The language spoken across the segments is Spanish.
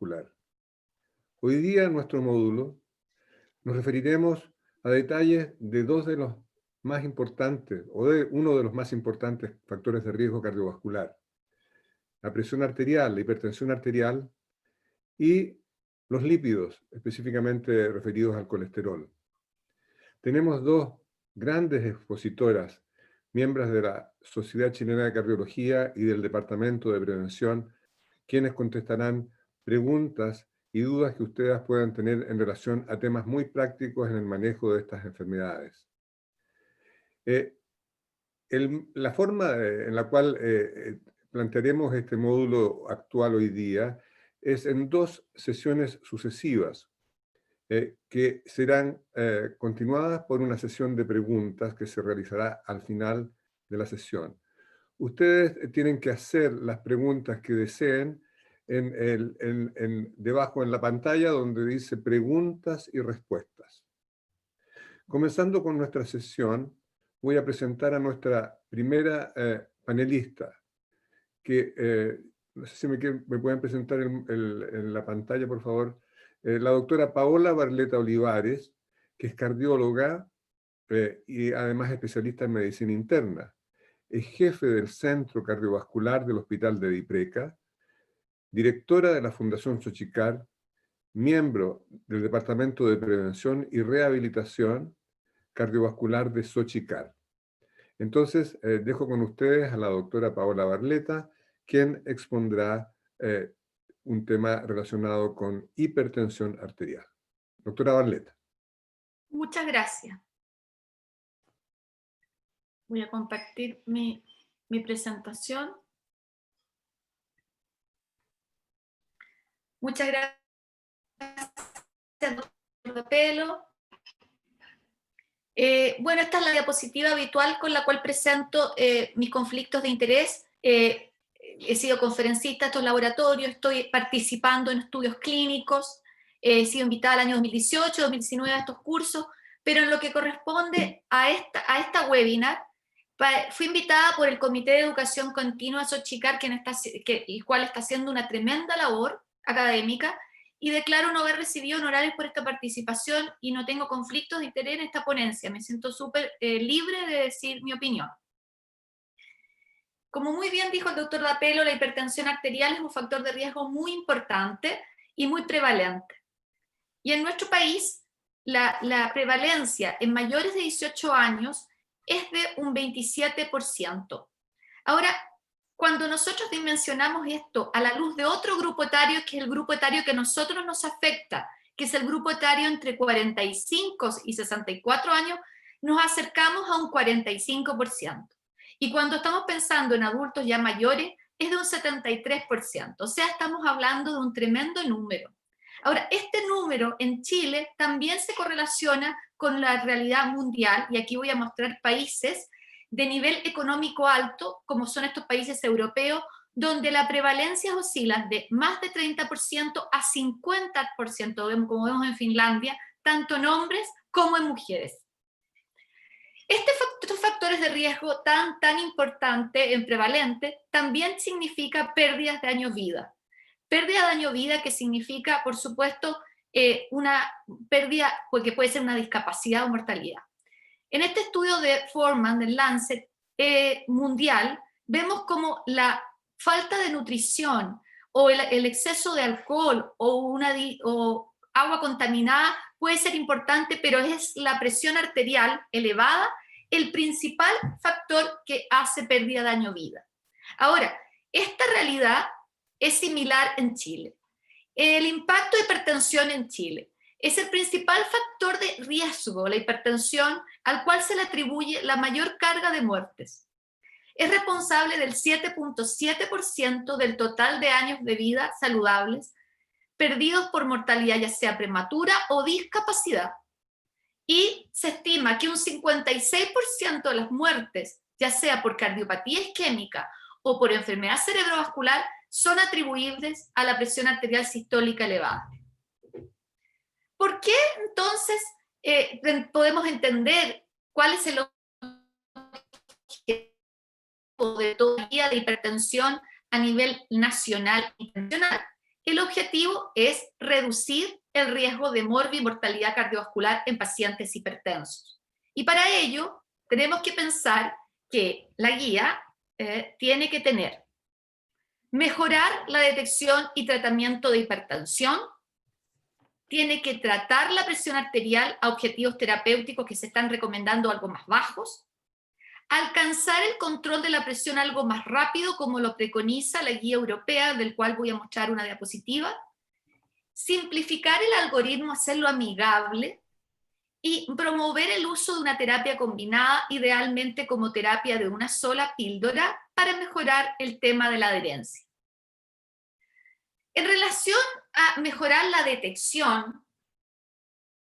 cardiovascular. Hoy día en nuestro módulo nos referiremos a detalles de dos de los más importantes, o de uno de los más importantes factores de riesgo cardiovascular: la presión arterial, la hipertensión arterial y los lípidos, específicamente referidos al colesterol. Tenemos dos grandes expositoras, miembros de la Sociedad Chilena de Cardiología y del Departamento de Prevención, quienes contestarán preguntas y dudas que ustedes puedan tener en relación a temas muy prácticos en el manejo de estas enfermedades. La forma en la cual plantearemos este módulo actual hoy día es en dos sesiones sucesivas, que serán continuadas por una sesión de preguntas que se realizará al final de la sesión. Ustedes tienen que hacer las preguntas que deseen debajo en la pantalla donde dice preguntas y respuestas. Comenzando con nuestra sesión, voy a presentar a nuestra primera panelista, que no sé si me pueden presentar en la pantalla, por favor. La doctora Paola Barleta Olivares, que es cardióloga y además especialista en medicina interna. Es jefe del Centro Cardiovascular del Hospital de Dipreca, directora de la Fundación Xochiccar, miembro del Departamento de Prevención y Rehabilitación Cardiovascular de Xochiccar. Entonces, dejo con ustedes a la doctora Paola Barleta, quien expondrá un tema relacionado con hipertensión arterial. Doctora Barleta. Muchas gracias. Voy a compartir mi presentación. Muchas gracias, doctor Pelo. Bueno, esta es la diapositiva habitual con la cual presento mis conflictos de interés. He sido conferencista de estos laboratorios, estoy participando en estudios clínicos, he sido invitada al año 2018, 2019 a estos cursos, pero en lo que corresponde a esta webinar, fui invitada por el Comité de Educación Continua Xochiccar, el cual está haciendo una tremenda labor académica, y declaro no haber recibido honorarios por esta participación y no tengo conflictos de interés en esta ponencia. Me siento súper libre de decir mi opinión. Como muy bien dijo el doctor Dapelo, la hipertensión arterial es un factor de riesgo muy importante y muy prevalente. Y en nuestro país, la prevalencia en mayores de 18 años es de un 27%. Ahora, cuando nosotros dimensionamos esto a la luz de otro grupo etario, que es el grupo etario que a nosotros nos afecta, que es el grupo etario entre 45 y 64 años, nos acercamos a un 45%. Y cuando estamos pensando en adultos ya mayores, es de un 73%. O sea, estamos hablando de un tremendo número. Ahora, este número en Chile también se correlaciona con la realidad mundial, y aquí voy a mostrar países de nivel económico alto, como son estos países europeos, donde la prevalencia oscila de más de 30% a 50%, como vemos en Finlandia, tanto en hombres como en mujeres. Estos factores de riesgo tan importante en prevalente también significa pérdidas de años vida. Pérdida de año vida que significa, por supuesto, una pérdida que puede ser una discapacidad o mortalidad. En este estudio de Foreman, del Lancet mundial, vemos como la falta de nutrición o el exceso de alcohol o agua contaminada puede ser importante, pero es la presión arterial elevada el principal factor que hace pérdida de año vida. Ahora, esta realidad es similar en Chile. El impacto de hipertensión en Chile es el principal factor de riesgo, la hipertensión, al cual se le atribuye la mayor carga de muertes. Es responsable del 7.7% del total de años de vida saludables perdidos por mortalidad, ya sea prematura o discapacidad. Y se estima que un 56% de las muertes, ya sea por cardiopatía isquémica o por enfermedad cerebrovascular, son atribuibles a la presión arterial sistólica elevada. ¿Por qué entonces podemos entender cuál es el objetivo de toda la hipertensión a nivel nacional e internacional? El objetivo es reducir el riesgo de mortalidad cardiovascular en pacientes hipertensos. Y para ello tenemos que pensar que la guía tiene que tener mejorar la detección y tratamiento de hipertensión, tiene que tratar la presión arterial a objetivos terapéuticos que se están recomendando algo más bajos, alcanzar el control de la presión algo más rápido, como lo preconiza la guía europea, del cual voy a mostrar una diapositiva, simplificar el algoritmo, hacerlo amigable, y promover el uso de una terapia combinada, idealmente como terapia de una sola píldora, para mejorar el tema de la adherencia. En relación a mejorar la detección,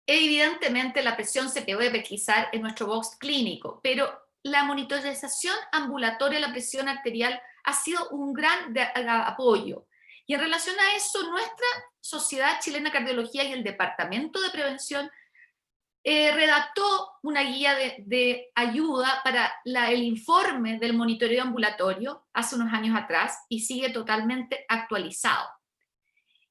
evidentemente la presión se puede pesquisar en nuestro box clínico, pero la monitorización ambulatoria de la presión arterial ha sido un gran apoyo. Y en relación a eso, nuestra Sociedad Chilena de Cardiología y el Departamento de Prevención redactó una guía de ayuda para el informe del monitoreo ambulatorio hace unos años atrás y sigue totalmente actualizado.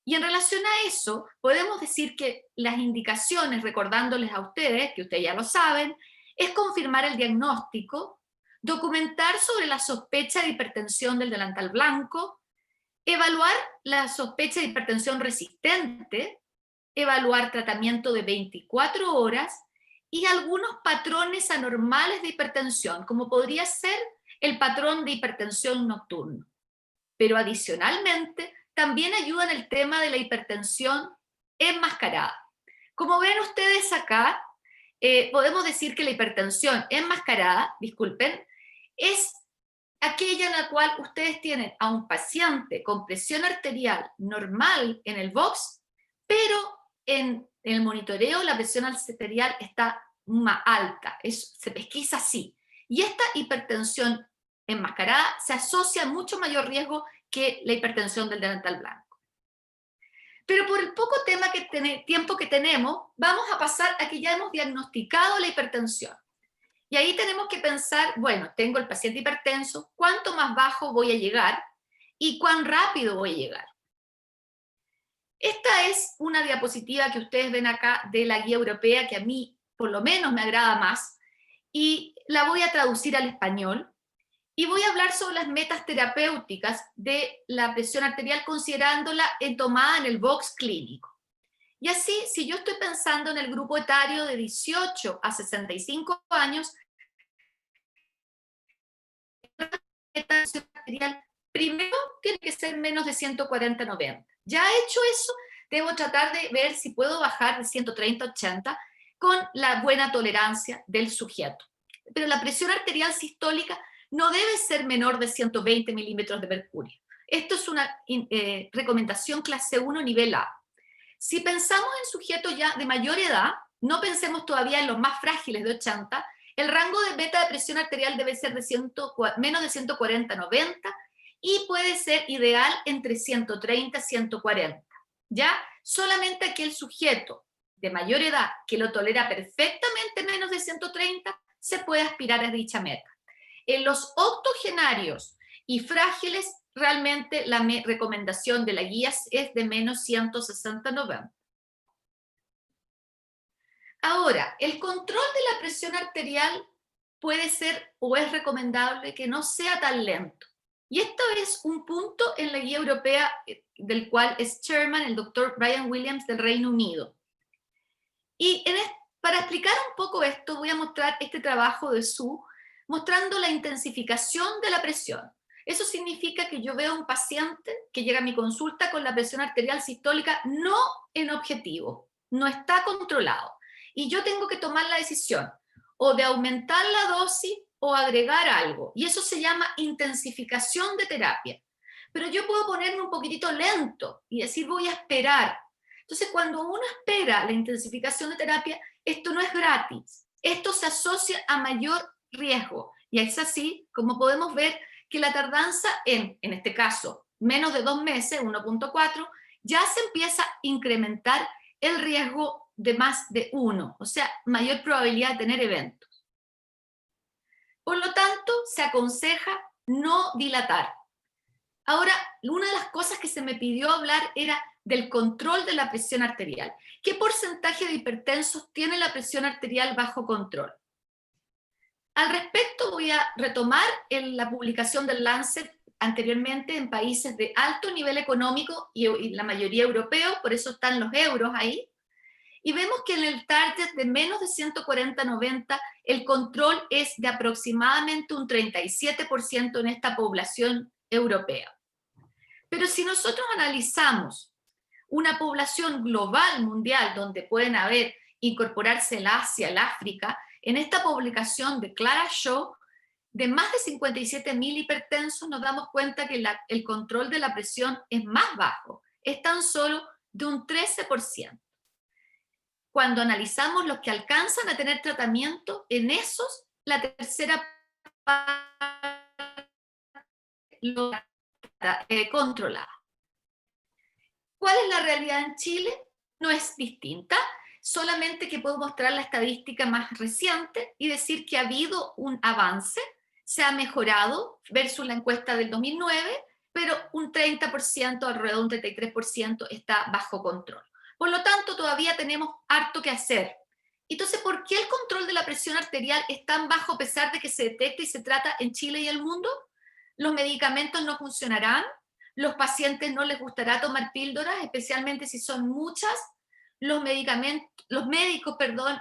Y en relación a eso, podemos decir que las indicaciones, recordándoles a ustedes, que ustedes ya lo saben, es confirmar el diagnóstico, documentar sobre la sospecha de hipertensión del delantal blanco, evaluar la sospecha de hipertensión resistente, evaluar tratamiento de 24 horas y algunos patrones anormales de hipertensión, como podría ser el patrón de hipertensión nocturno. Pero adicionalmente, también ayuda en el tema de la hipertensión enmascarada. Como ven ustedes acá, podemos decir que la hipertensión enmascarada, disculpen, es aquella en la cual ustedes tienen a un paciente con presión arterial normal en el box, pero en el monitoreo la presión arterial está más alta, se pesquisa así. Y esta hipertensión enmascarada se asocia a mucho mayor riesgo que la hipertensión del delantal blanco. Pero por el poco tiempo que tenemos, vamos a pasar a que ya hemos diagnosticado la hipertensión. Y ahí tenemos que pensar, bueno, tengo el paciente hipertenso, ¿cuánto más bajo voy a llegar y cuán rápido voy a llegar? Esta es una diapositiva que ustedes ven acá de la guía europea, que a mí por lo menos me agrada más, y la voy a traducir al español. Y voy a hablar sobre las metas terapéuticas de la presión arterial, considerándola tomada en el box clínico. Y así, si yo estoy pensando en el grupo etario de 18 a 65 años, la presión arterial primero tiene que ser menos de 140/90. Ya hecho eso, debo tratar de ver si puedo bajar de 130/80 con la buena tolerancia del sujeto. Pero la presión arterial sistólica no debe ser menor de 120 milímetros de mercurio. Esto es una recomendación clase 1 nivel A. Si pensamos en sujetos ya de mayor edad, no pensemos todavía en los más frágiles de 80, el rango de beta de presión arterial debe ser de menos de 140/90 y puede ser ideal entre 130 y 140. ¿Ya? Solamente aquel sujeto de mayor edad que lo tolera perfectamente menos de 130 se puede aspirar a dicha meta. En los octogenarios y frágiles, realmente la recomendación de la guía es de menos 160/90. Ahora, el control de la presión arterial puede ser o es recomendable que no sea tan lento. Y esto es un punto en la guía europea del cual es chairman el doctor Brian Williams del Reino Unido. Y para explicar un poco esto, voy a mostrar este trabajo de Sue, mostrando la intensificación de la presión. Eso significa que yo veo a un paciente que llega a mi consulta con la presión arterial sistólica no en objetivo, no está controlado. Y yo tengo que tomar la decisión o de aumentar la dosis o agregar algo. Y eso se llama intensificación de terapia. Pero yo puedo ponerme un poquitito lento y decir voy a esperar. Entonces, cuando uno espera la intensificación de terapia, esto no es gratis. Esto se asocia a mayor riesgo. Y es así como podemos ver que la tardanza en este caso, menos de 2 meses, 1.4, ya se empieza a incrementar el riesgo de más de 1, o sea, mayor probabilidad de tener eventos. Por lo tanto, se aconseja no dilatar. Ahora, una de las cosas que se me pidió hablar era del control de la presión arterial. ¿Qué porcentaje de hipertensos tiene la presión arterial bajo control? Al respecto voy a retomar la publicación del Lancet anteriormente en países de alto nivel económico y la mayoría europeos, por eso están los euros ahí, y vemos que en el target de menos de 140-90 el control es de aproximadamente un 37% en esta población europea. Pero si nosotros analizamos una población global mundial donde pueden incorporarse el Asia, el África, en esta publicación de Clara Shaw, de más de 57.000 hipertensos, nos damos cuenta que el control de la presión es más bajo, es tan solo de un 13%. Cuando analizamos los que alcanzan a tener tratamiento, en esos la tercera parte lo controlada. ¿Cuál es la realidad en Chile? No es distinta, solamente que puedo mostrar la estadística más reciente y decir que ha habido un avance, se ha mejorado versus la encuesta del 2009, pero un 30%, alrededor de un 33% está bajo control. Por lo tanto, todavía tenemos harto que hacer. Entonces, ¿por qué el control de la presión arterial es tan bajo a pesar de que se detecta y se trata en Chile y el mundo? ¿Los medicamentos no funcionarán? ¿Los pacientes no les gustará tomar píldoras, especialmente si son muchas? Los médicos,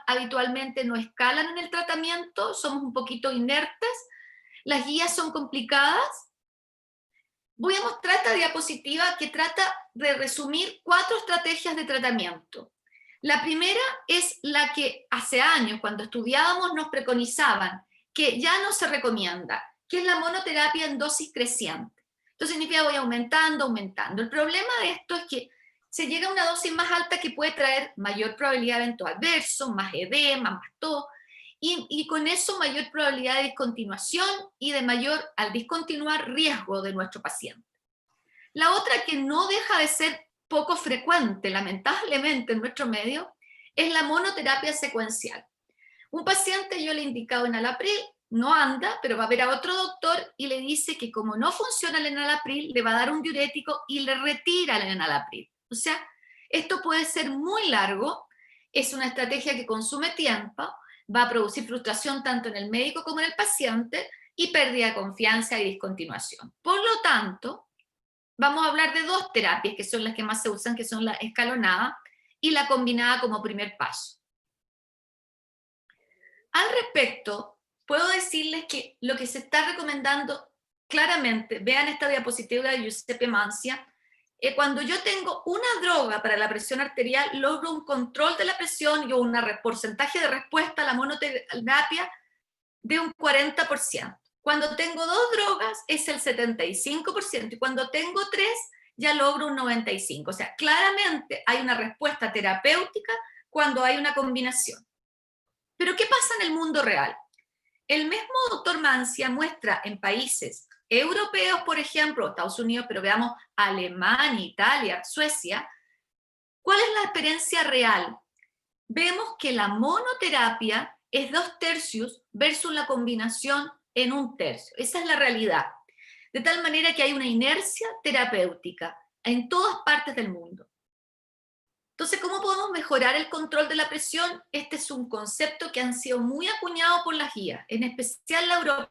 habitualmente no escalan en el tratamiento, somos un poquito inertes, las guías son complicadas. Voy a mostrar esta diapositiva que trata de resumir 4 estrategias de tratamiento. La primera es la que hace años, cuando estudiábamos, nos preconizaban, que ya no se recomienda, que es la monoterapia en dosis creciente. Esto significa voy aumentando, aumentando. El problema de esto es que se llega a una dosis más alta que puede traer mayor probabilidad de evento adverso, más edema, más todo, y con eso mayor probabilidad de discontinuación y de mayor, al discontinuar, riesgo de nuestro paciente. La otra, que no deja de ser poco frecuente, lamentablemente, en nuestro medio, es la monoterapia secuencial. Un paciente, yo le he indicado enalapril, no anda, pero va a ver a otro doctor y le dice que como no funciona el enalapril, le va a dar un diurético y le retira el enalapril. O sea, esto puede ser muy largo, es una estrategia que consume tiempo, va a producir frustración tanto en el médico como en el paciente y pérdida de confianza y discontinuación. Por lo tanto, vamos a hablar de 2 terapias que son las que más se usan, que son la escalonada y la combinada como primer paso. Al respecto, puedo decirles que lo que se está recomendando claramente, vean esta diapositiva de Giuseppe Mancia, cuando yo tengo una droga para la presión arterial, logro un control de la presión y un porcentaje de respuesta a la monoterapia de un 40%. Cuando tengo 2 drogas es el 75%, y cuando tengo 3 ya logro un 95%. O sea, claramente hay una respuesta terapéutica cuando hay una combinación. Pero ¿qué pasa en el mundo real? El mismo doctor Mancia muestra en países europeos, por ejemplo, Estados Unidos, pero veamos Alemania, Italia, Suecia, ¿cuál es la experiencia real? Vemos que la monoterapia es 2/3 versus la combinación en 1/3. Esa es la realidad. De tal manera que hay una inercia terapéutica en todas partes del mundo. Entonces, ¿cómo podemos mejorar el control de la presión? Este es un concepto que han sido muy acuñado por las guías, en especial la europea.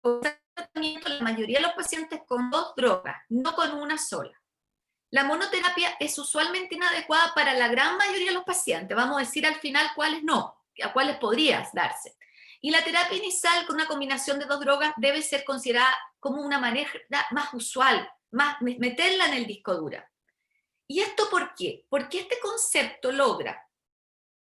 La mayoría de los pacientes con 2 drogas, no con una sola. La monoterapia es usualmente inadecuada para la gran mayoría de los pacientes. Vamos a decir al final cuáles no, a cuáles podrías darse. Y la terapia inicial con una combinación de 2 drogas debe ser considerada como una manera más usual, más meterla en el disco duro. ¿Y esto por qué? Porque este concepto logra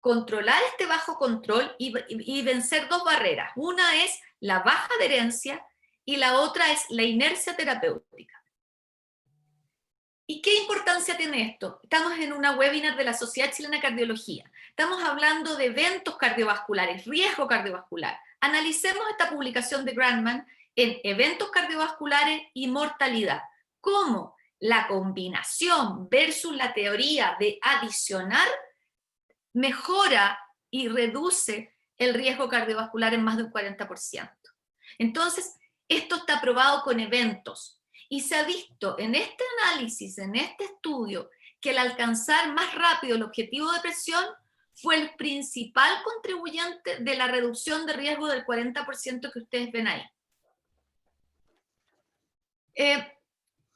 controlar este bajo control y vencer 2 barreras. Una es la baja adherencia y la otra es la inercia terapéutica. ¿Y qué importancia tiene esto? Estamos en una webinar de la Sociedad Chilena de Cardiología. Estamos hablando de eventos cardiovasculares, riesgo cardiovascular. Analicemos esta publicación de Grandman en eventos cardiovasculares y mortalidad. ¿Cómo la combinación versus la teoría de adicionar mejora y reduce el riesgo cardiovascular en más de un 40%? Entonces, Esto está probado con eventos. Y se ha visto en este análisis, en este estudio, que el alcanzar más rápido el objetivo de presión fue el principal contribuyente de la reducción de riesgo del 40% que ustedes ven ahí.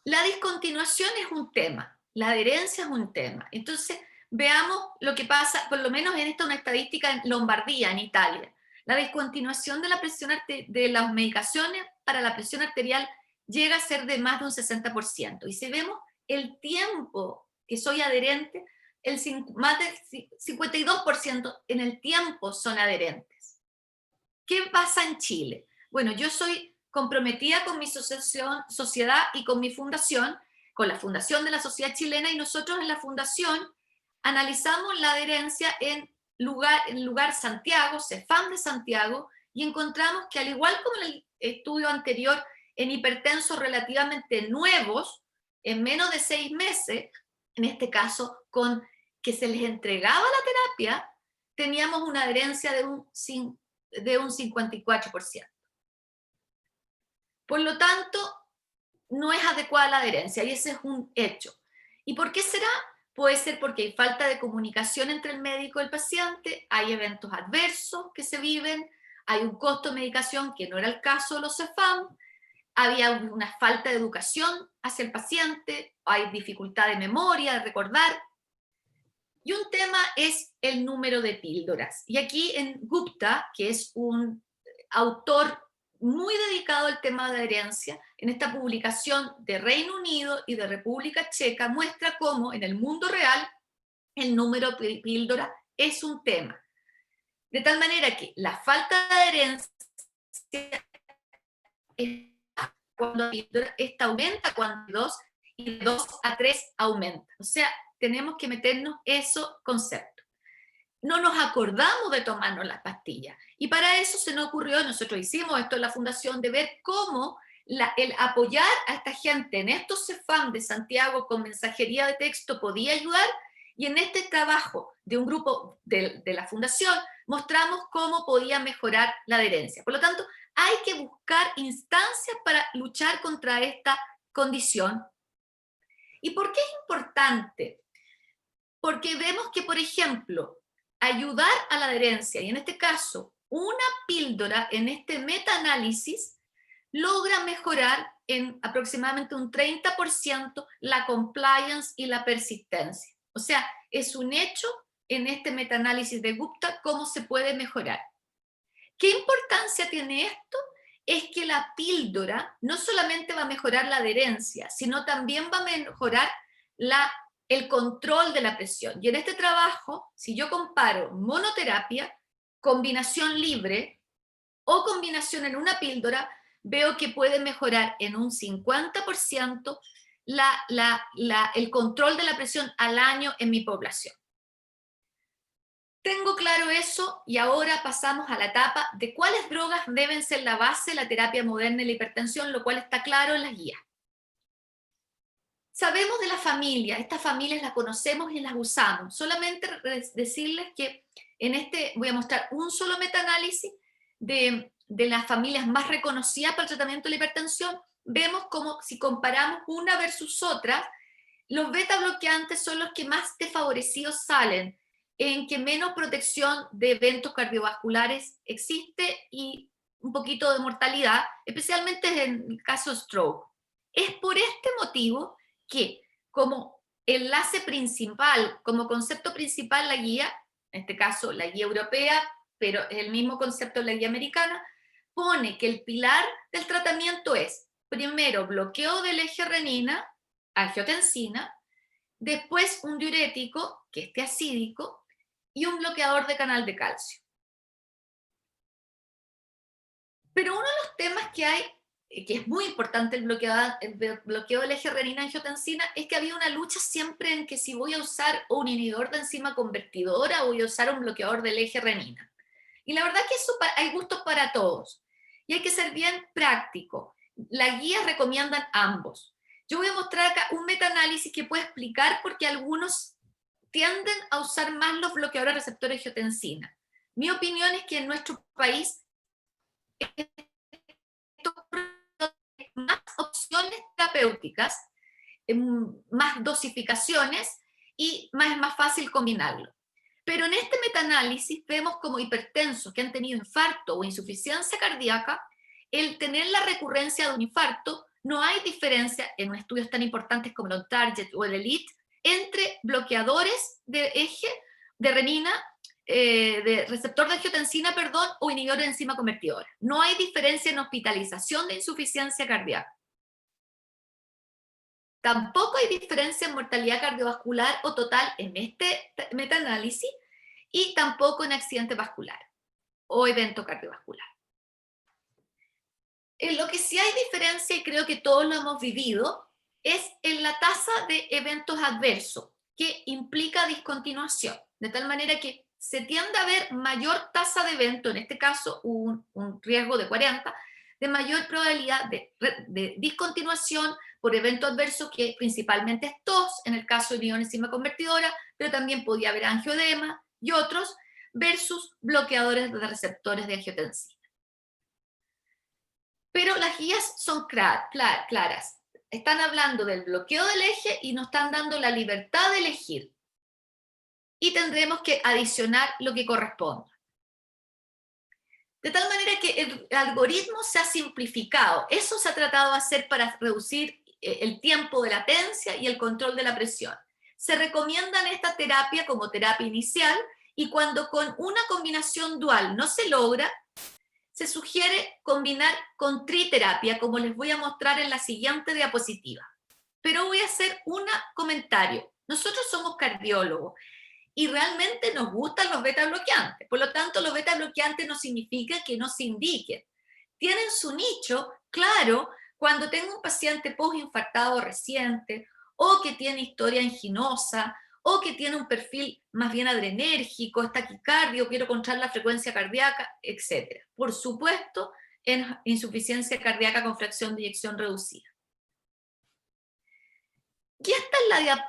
La discontinuación es un tema, la adherencia es un tema. Entonces, veamos lo que pasa, por lo menos en esta una estadística en Lombardía, en Italia. La discontinuación de la presión de las medicaciones para la presión arterial llega a ser de más de un 60%. Y si vemos el tiempo que soy adherente, más del 52% en el tiempo son adherentes. ¿Qué pasa en Chile? Bueno, yo soy comprometida con mi sociedad y con mi fundación, con la fundación de la Sociedad Chilena, y nosotros en la fundación analizamos la adherencia en lugar Santiago, CEFAM de Santiago, y encontramos que al igual como en el estudio anterior, en hipertensos relativamente nuevos, en menos de 6 meses, en este caso con que se les entregaba la terapia, teníamos una adherencia de un 54%. Por lo tanto, no es adecuada la adherencia y ese es un hecho. ¿Y por qué será? Puede ser porque hay falta de comunicación entre el médico y el paciente, hay eventos adversos que se viven, hay un costo de medicación que no era el caso de los CEFAM, había una falta de educación hacia el paciente, hay dificultad de memoria, de recordar. Y un tema es el número de píldoras. Y aquí en Gupta, que es un autor muy dedicado al tema de adherencia, en esta publicación de Reino Unido y de República Checa, muestra cómo en el mundo real el número de píldoras es un tema. De tal manera que la falta de adherencia es cuando esta aumenta, cuando 2 y de 2 a 3 aumenta. O sea, tenemos que meternos esos conceptos. No nos acordamos de tomarnos las pastillas. Y para eso se nos ocurrió, nosotros hicimos esto en la fundación, de ver cómo el apoyar a esta gente en estos CEFAM de Santiago con mensajería de texto podía ayudar. Y en este trabajo de un grupo de la fundación mostramos cómo podía mejorar la adherencia. Por lo tanto, hay que buscar instancias para luchar contra esta condición. ¿Y por qué es importante? Porque vemos que, por ejemplo, ayudar a la adherencia, y en este caso, una píldora en este metaanálisis logra mejorar en aproximadamente un 30% la compliance y la persistencia. O sea, es un hecho en este metaanálisis de Gupta cómo se puede mejorar. ¿Qué importancia tiene esto? Es que la píldora no solamente va a mejorar la adherencia, sino también va a mejorar el control de la presión. Y en este trabajo, si yo comparo monoterapia, combinación libre o combinación en una píldora, veo que puede mejorar en un 50% el control de la presión al año en mi población. Tengo claro eso y ahora pasamos a la etapa de cuáles drogas deben ser la base de la terapia moderna de la hipertensión, lo cual está claro en las guías. Sabemos de la familia, estas familias las conocemos y las usamos. Solamente decirles que en este voy a mostrar un solo metaanálisis de las familias más reconocidas para el tratamiento de la hipertensión. Vemos como si comparamos una versus otra, los beta bloqueantes son los que más desfavorecidos salen, en que menos protección de eventos cardiovasculares existe y un poquito de mortalidad, especialmente en el caso stroke. Es por este motivo que como enlace principal, como concepto principal la guía, en este caso la guía europea, pero es el mismo concepto de la guía americana, pone que el pilar del tratamiento es, primero, bloqueo del eje renina, angiotensina, después un diurético, que esté acídico, y un bloqueador de canal de calcio. Pero uno de los temas que hay, que es muy importante el bloqueo del eje renina-angiotensina, es que había una lucha siempre en que si voy a usar un inhibidor de enzima convertidora o voy a usar un bloqueador del eje renina. Y la verdad que eso hay gustos para todos. Y hay que ser bien práctico. Las guías recomiendan ambos. Yo voy a mostrar acá un metaanálisis que puede explicar por qué algunos tienden a usar más los bloqueadores receptores de angiotensina. Mi opinión es que en nuestro país esto opciones terapéuticas, más dosificaciones y es más fácil combinarlo. Pero en este metaanálisis vemos como hipertensos que han tenido infarto o insuficiencia cardíaca, el tener la recurrencia de un infarto, no hay diferencia en estudios tan importantes como el Target o el Elite entre bloqueadores de eje de renina, de receptor de angiotensina, perdón, o inhibidor de enzima convertidora. No hay diferencia en hospitalización de insuficiencia cardíaca. Tampoco hay diferencia en mortalidad cardiovascular o total en este metaanálisis y tampoco en accidente vascular o evento cardiovascular. En lo que sí hay diferencia, y creo que todos lo hemos vivido, es en la tasa de eventos adversos, que implica discontinuación, de tal manera que se tiende a ver mayor tasa de evento, en este caso un riesgo de 40, de mayor probabilidad de discontinuación por evento adverso, que principalmente es tos, en el caso de inhibidor de enzima convertidora, pero también podía haber angioedema y otros, versus bloqueadores de receptores de angiotensina. Pero las guías son claras. Están hablando del bloqueo del eje y nos están dando la libertad de elegir. Y tendremos que adicionar lo que corresponda. De tal manera que el algoritmo se ha simplificado. Eso se ha tratado de hacer para reducir el tiempo de latencia y el control de la presión. Se recomiendan esta terapia como terapia inicial y cuando con una combinación dual no se logra, se sugiere combinar con triterapia, como les voy a mostrar en la siguiente diapositiva. Pero voy a hacer un comentario. Nosotros somos cardiólogos y realmente nos gustan los beta bloqueantes. Por lo tanto, los beta bloqueantes no significa que no se indiquen. Tienen su nicho, claro, cuando tengo un paciente postinfartado reciente o que tiene historia anginosa o que tiene un perfil más bien adrenérgico, es taquicardio, quiero controlar la frecuencia cardíaca, etc. Por supuesto, en insuficiencia cardíaca con fracción de eyección reducida. Y esta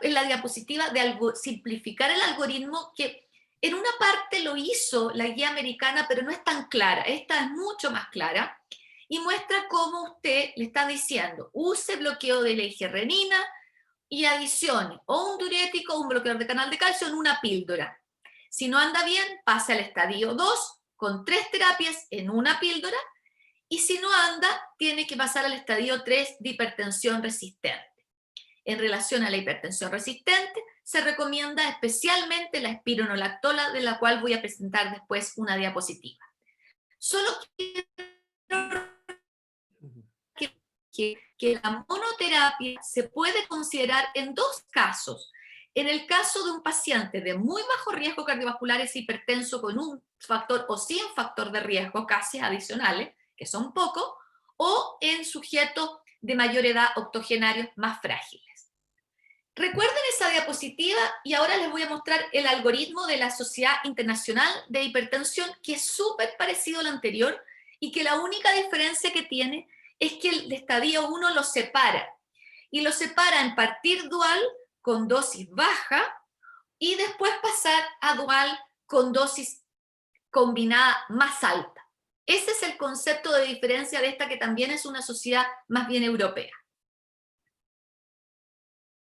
es la diapositiva de simplificar el algoritmo, que en una parte lo hizo la guía americana, pero no es tan clara. Esta es mucho más clara y muestra cómo usted le está diciendo, use bloqueo del eje renina, y adicione o un diurético o un bloqueador de canal de calcio en una píldora. Si no anda bien, pase al estadio 2 con 3 terapias en una píldora, y si no anda, tiene que pasar al estadio 3 de hipertensión resistente. En relación a la hipertensión resistente, se recomienda especialmente la espironolactola, de la cual voy a presentar después una diapositiva. Solo quiero que la monoterapia se puede considerar en dos casos. En el caso de un paciente de muy bajo riesgo cardiovascular, es hipertenso con un factor o sin factor de riesgo, casi adicionales, que son pocos, o en sujetos de mayor edad, octogenarios más frágiles. Recuerden esa diapositiva y ahora les voy a mostrar el algoritmo de la Sociedad Internacional de Hipertensión, que es súper parecido al anterior y que la única diferencia que tiene es que el estadio 1 lo separa, y lo separa en partir dual con dosis baja y después pasar a dual con dosis combinada más alta. Ese es el concepto de diferencia de esta, que también es una sociedad más bien europea.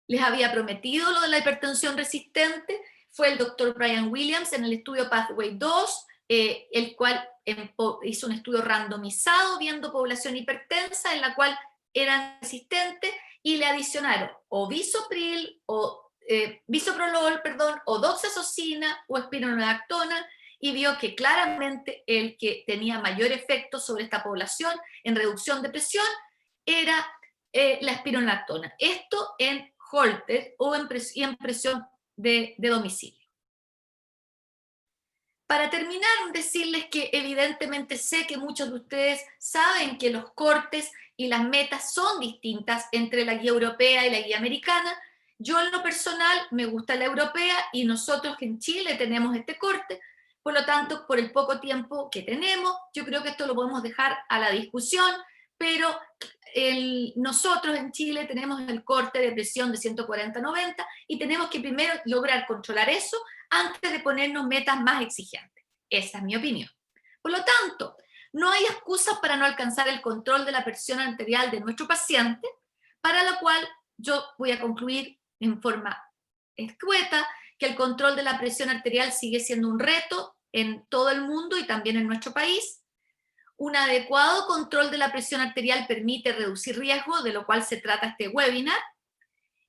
Les había prometido lo de la hipertensión resistente, fue el doctor Brian Williams en el estudio Pathway 2, el cual hizo un estudio randomizado viendo población hipertensa en la cual eran resistentes y le adicionaron o bisopril o bisoprolol, perdón, o doxazosina o espironolactona, y vio que claramente el que tenía mayor efecto sobre esta población en reducción de presión era la espironolactona. Esto en Holter o en presión de domicilio. Para terminar, decirles que evidentemente sé que muchos de ustedes saben que los cortes y las metas son distintas entre la guía europea y la guía americana. Yo en lo personal me gusta la europea y nosotros en Chile tenemos este corte, por lo tanto, por el poco tiempo que tenemos, yo creo que esto lo podemos dejar a la discusión, pero nosotros en Chile tenemos el corte de presión de 140-90 y tenemos que primero lograr controlar eso antes de ponernos metas más exigentes. Esa es mi opinión. Por lo tanto, No hay excusas para no alcanzar el control de la presión arterial de nuestro paciente, para lo cual yo voy a concluir en forma escueta que el control de la presión arterial sigue siendo un reto en todo el mundo y también en nuestro país. Un adecuado control de la presión arterial permite reducir riesgo, de lo cual se trata este webinar,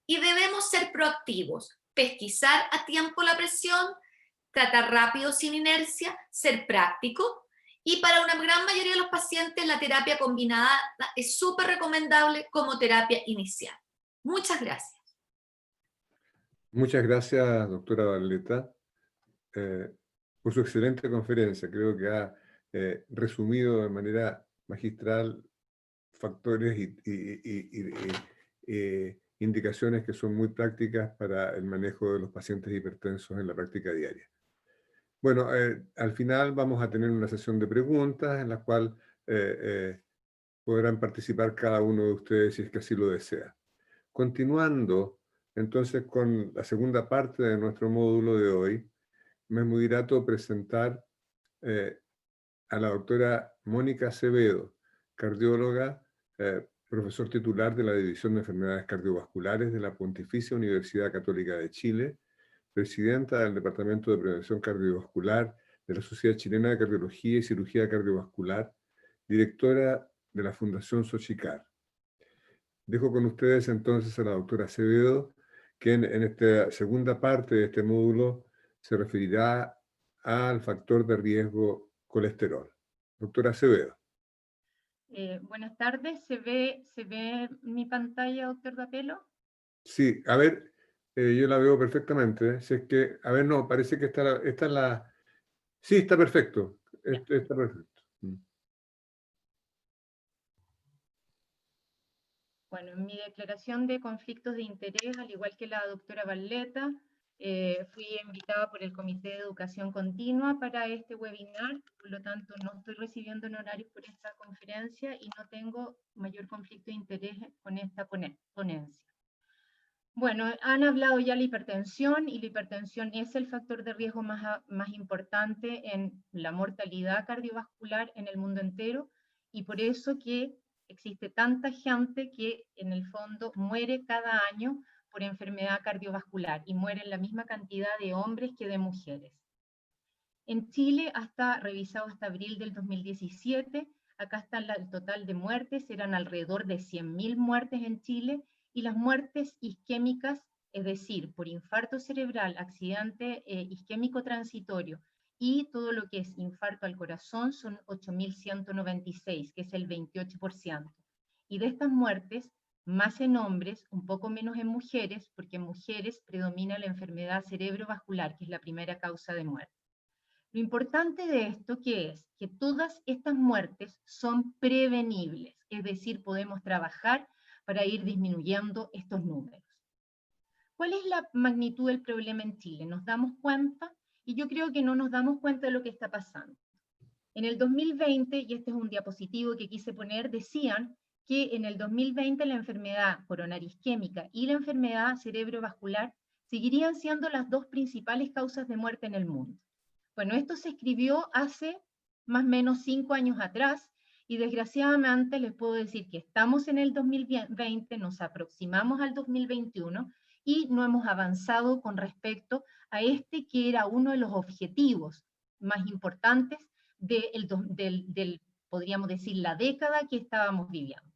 y debemos ser proactivos, pesquisar a tiempo la presión, tratar rápido sin inercia, ser práctico, y para una gran mayoría de los pacientes la terapia combinada es súper recomendable como terapia inicial. Muchas gracias. Muchas gracias, doctora Barleta, por su excelente conferencia. Creo que ha resumido de manera magistral factores y indicaciones que son muy prácticas para el manejo de los pacientes hipertensos en la práctica diaria. Bueno, al final vamos a tener una sesión de preguntas en la cual podrán participar cada uno de ustedes si es que así lo desea. Continuando entonces con la segunda parte de nuestro módulo de hoy, me es muy grato presentar a la doctora Mónica Acevedo, cardióloga, profesor titular de la División de Enfermedades Cardiovasculares de la Pontificia Universidad Católica de Chile, presidenta del Departamento de Prevención Cardiovascular de la Sociedad Chilena de Cardiología y Cirugía Cardiovascular, directora de la Fundación Sochicar. Dejo con ustedes entonces a la doctora Acevedo, que en esta segunda parte de este módulo se referirá al factor de riesgo colesterol. Doctora Acevedo. Buenas tardes, ¿se ve mi pantalla, doctor Dapelo? Sí, a ver, yo la veo perfectamente. Si es que, a ver, no, parece que esta es la... Sí, está perfecto. Está perfecto. Bueno, en mi declaración de conflictos de interés, al igual que la doctora Barleta, fui invitada por el Comité de Educación Continua para este webinar, por lo tanto no estoy recibiendo honorarios por esta conferencia y no tengo mayor conflicto de interés con esta ponencia. Bueno, han hablado ya de la hipertensión, y la hipertensión es el factor de riesgo más importante en la mortalidad cardiovascular en el mundo entero, y por eso que existe tanta gente que en el fondo muere cada año por enfermedad cardiovascular, y mueren la misma cantidad de hombres que de mujeres. En Chile, revisado hasta abril del 2017, acá está el total de muertes, eran alrededor de 100.000 muertes en Chile, y las muertes isquémicas, es decir, por infarto cerebral, accidente isquémico transitorio, y todo lo que es infarto al corazón, son 8.196, que es el 28%. Y de estas muertes, más en hombres, un poco menos en mujeres, porque en mujeres predomina la enfermedad cerebrovascular, que es la primera causa de muerte. Lo importante de esto, ¿qué es? Que todas estas muertes son prevenibles, es decir, podemos trabajar para ir disminuyendo estos números. ¿Cuál es la magnitud del problema en Chile? ¿Nos damos cuenta? Y yo creo que no nos damos cuenta de lo que está pasando. En el 2020, y este es un diapositivo que quise poner, decían que en el 2020 la enfermedad coronaria isquémica y la enfermedad cerebrovascular seguirían siendo las dos principales causas de muerte en el mundo. Bueno, esto se escribió hace más o menos 5 años atrás, y desgraciadamente les puedo decir que estamos en el 2020, nos aproximamos al 2021, y no hemos avanzado con respecto a este que era uno de los objetivos más importantes podríamos decir, la década que estábamos viviendo.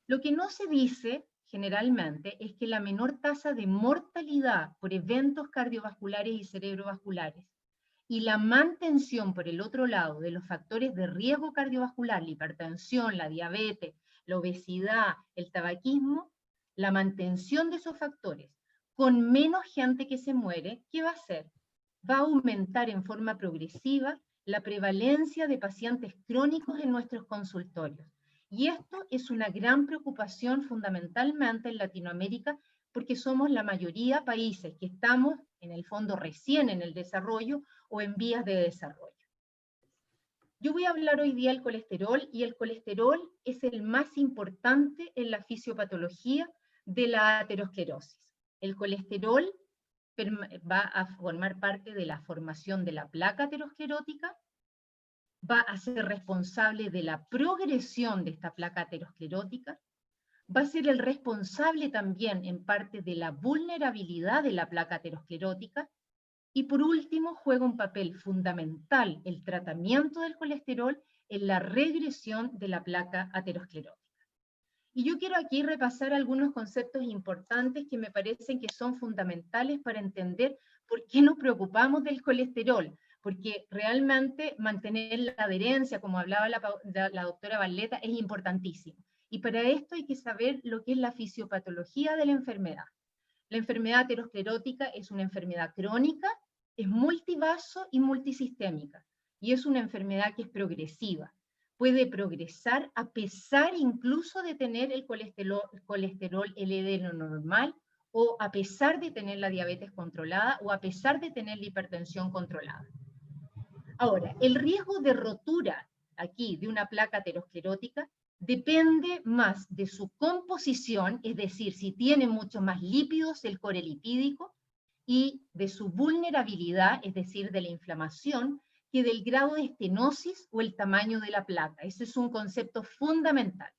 Lo que no se dice generalmente es que la menor tasa de mortalidad por eventos cardiovasculares y cerebrovasculares, y la mantención, por el otro lado, de los factores de riesgo cardiovascular, la hipertensión, la diabetes, la obesidad, el tabaquismo, la mantención de esos factores con menos gente que se muere, ¿qué va a hacer? Va a aumentar en forma progresiva la prevalencia de pacientes crónicos en nuestros consultorios. Y esto es una gran preocupación fundamentalmente en Latinoamérica, porque somos la mayoría países que estamos en el fondo recién en el desarrollo o en vías de desarrollo. Yo voy a hablar hoy día del colesterol, y el colesterol es el más importante en la fisiopatología de la aterosclerosis. El colesterol va a formar parte de la formación de la placa aterosclerótica, va a ser responsable de la progresión de esta placa aterosclerótica, va a ser el responsable también en parte de la vulnerabilidad de la placa aterosclerótica, y por último juega un papel fundamental el tratamiento del colesterol en la regresión de la placa aterosclerótica. Y yo quiero aquí repasar algunos conceptos importantes que me parecen que son fundamentales para entender por qué nos preocupamos del colesterol, porque realmente mantener la adherencia, como hablaba la doctora Barletta, es importantísimo. Y para esto hay que saber lo que es la fisiopatología de la enfermedad. La enfermedad aterosclerótica es una enfermedad crónica, es multivaso y multisistémica, y es una enfermedad que es progresiva. Puede progresar a pesar incluso de tener el colesterol LDL normal, o a pesar de tener la diabetes controlada, o a pesar de tener la hipertensión controlada. Ahora, el riesgo de rotura aquí de una placa aterosclerótica depende más de su composición, es decir, si tiene mucho más lípidos el core lipídico, y de su vulnerabilidad, es decir, de la inflamación, que del grado de estenosis o el tamaño de la placa. Ese es un concepto fundamental.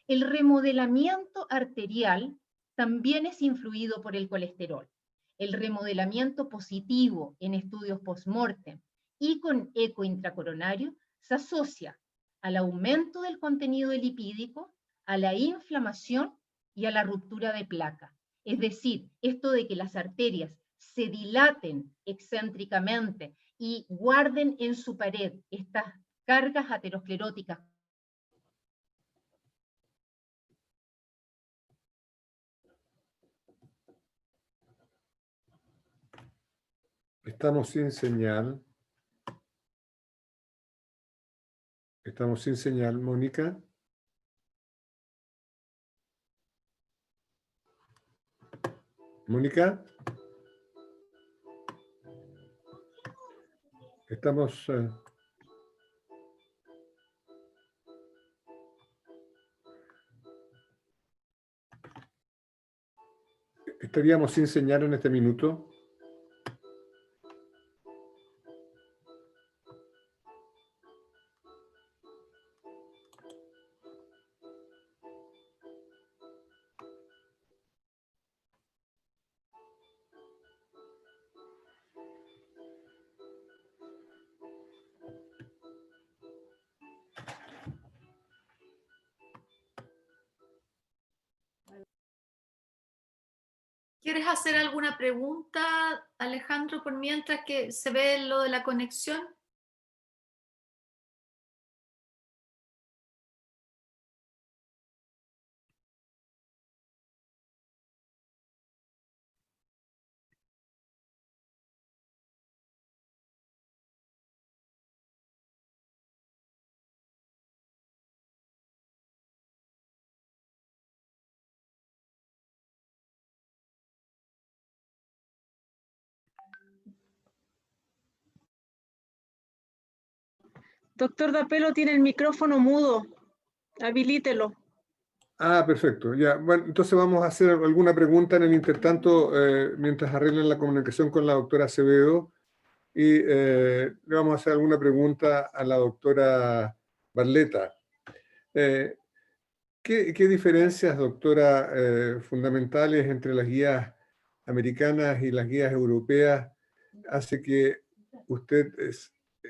El remodelamiento arterial también es influido por el colesterol. El remodelamiento positivo en estudios post-mortem y con eco intracoronario se asocia al aumento del contenido lipídico, a la inflamación y a la ruptura de placa. Es decir, esto de que las arterias se dilaten excéntricamente y guarden en su pared estas cargas ateroscleróticas. Estamos sin señal. Estamos sin señal, Mónica. Mónica. Estamos... estaríamos sin señal en este minuto. ¿Quieres hacer alguna pregunta, Alejandro, por mientras que se ve lo de la conexión? Doctor Dapelo tiene el micrófono mudo. Habilítelo. Ah, perfecto. Ya, bueno, entonces vamos a hacer alguna pregunta en el intertanto, mientras arreglan la comunicación con la doctora Acevedo, y le vamos a hacer alguna pregunta a la doctora Barletta. ¿Qué diferencias, doctora, fundamentales entre las guías americanas y las guías europeas hace que usted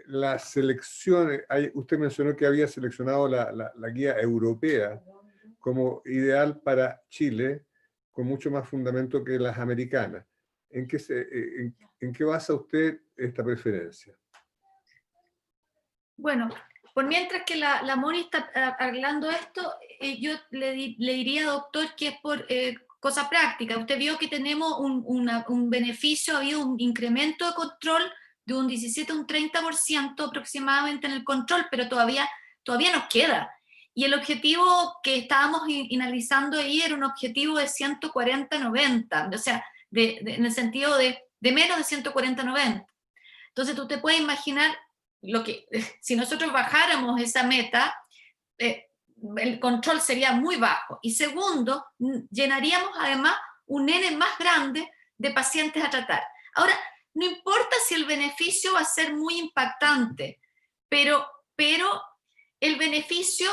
la selección, usted mencionó que había seleccionado la guía europea como ideal para Chile, con mucho más fundamento que las americanas? ¿En qué basa usted esta preferencia? Bueno, por mientras que la Moni está arreglando esto, yo le diría, doctor, que es por cosa práctica. Usted vio que tenemos un beneficio, ha habido un incremento de control de un 17 a un 30% aproximadamente en el control, pero todavía nos queda. Y el objetivo que estábamos analizando ahí era un objetivo de 140-90, o sea, en el sentido de menos de 140-90. Entonces tú te puedes imaginar si nosotros bajáramos esa meta, el control sería muy bajo. Y segundo, llenaríamos además un N más grande de pacientes a tratar. Ahora, no importa si el beneficio va a ser muy impactante, pero el beneficio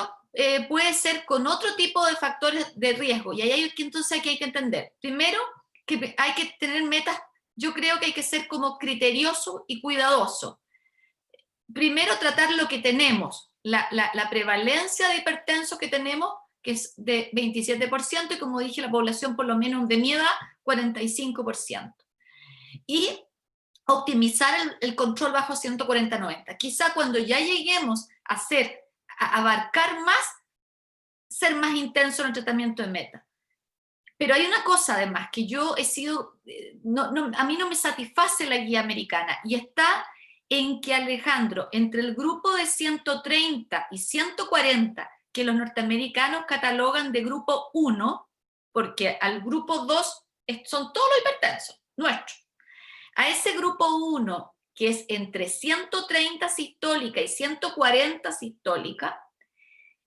puede ser con otro tipo de factores de riesgo, y ahí entonces hay que entender. Primero, que hay que tener metas, yo creo que hay que ser como criterioso y cuidadoso. Primero, tratar lo que tenemos, la prevalencia de hipertensos que tenemos, que es de 27%, y como dije, la población por lo menos de mi edad, 45%. Y optimizar el control bajo 140-90. Quizá cuando ya lleguemos a abarcar más, ser más intenso en el tratamiento de meta. Pero hay una cosa además, que yo he sido, a mí no me satisface la guía americana, y está en que, Alejandro, entre el grupo de 130 y 140, que los norteamericanos catalogan de grupo 1, porque al grupo 2 son todos los hipertensos, nuestros. A ese grupo 1, que es entre 130 sistólica y 140 sistólica,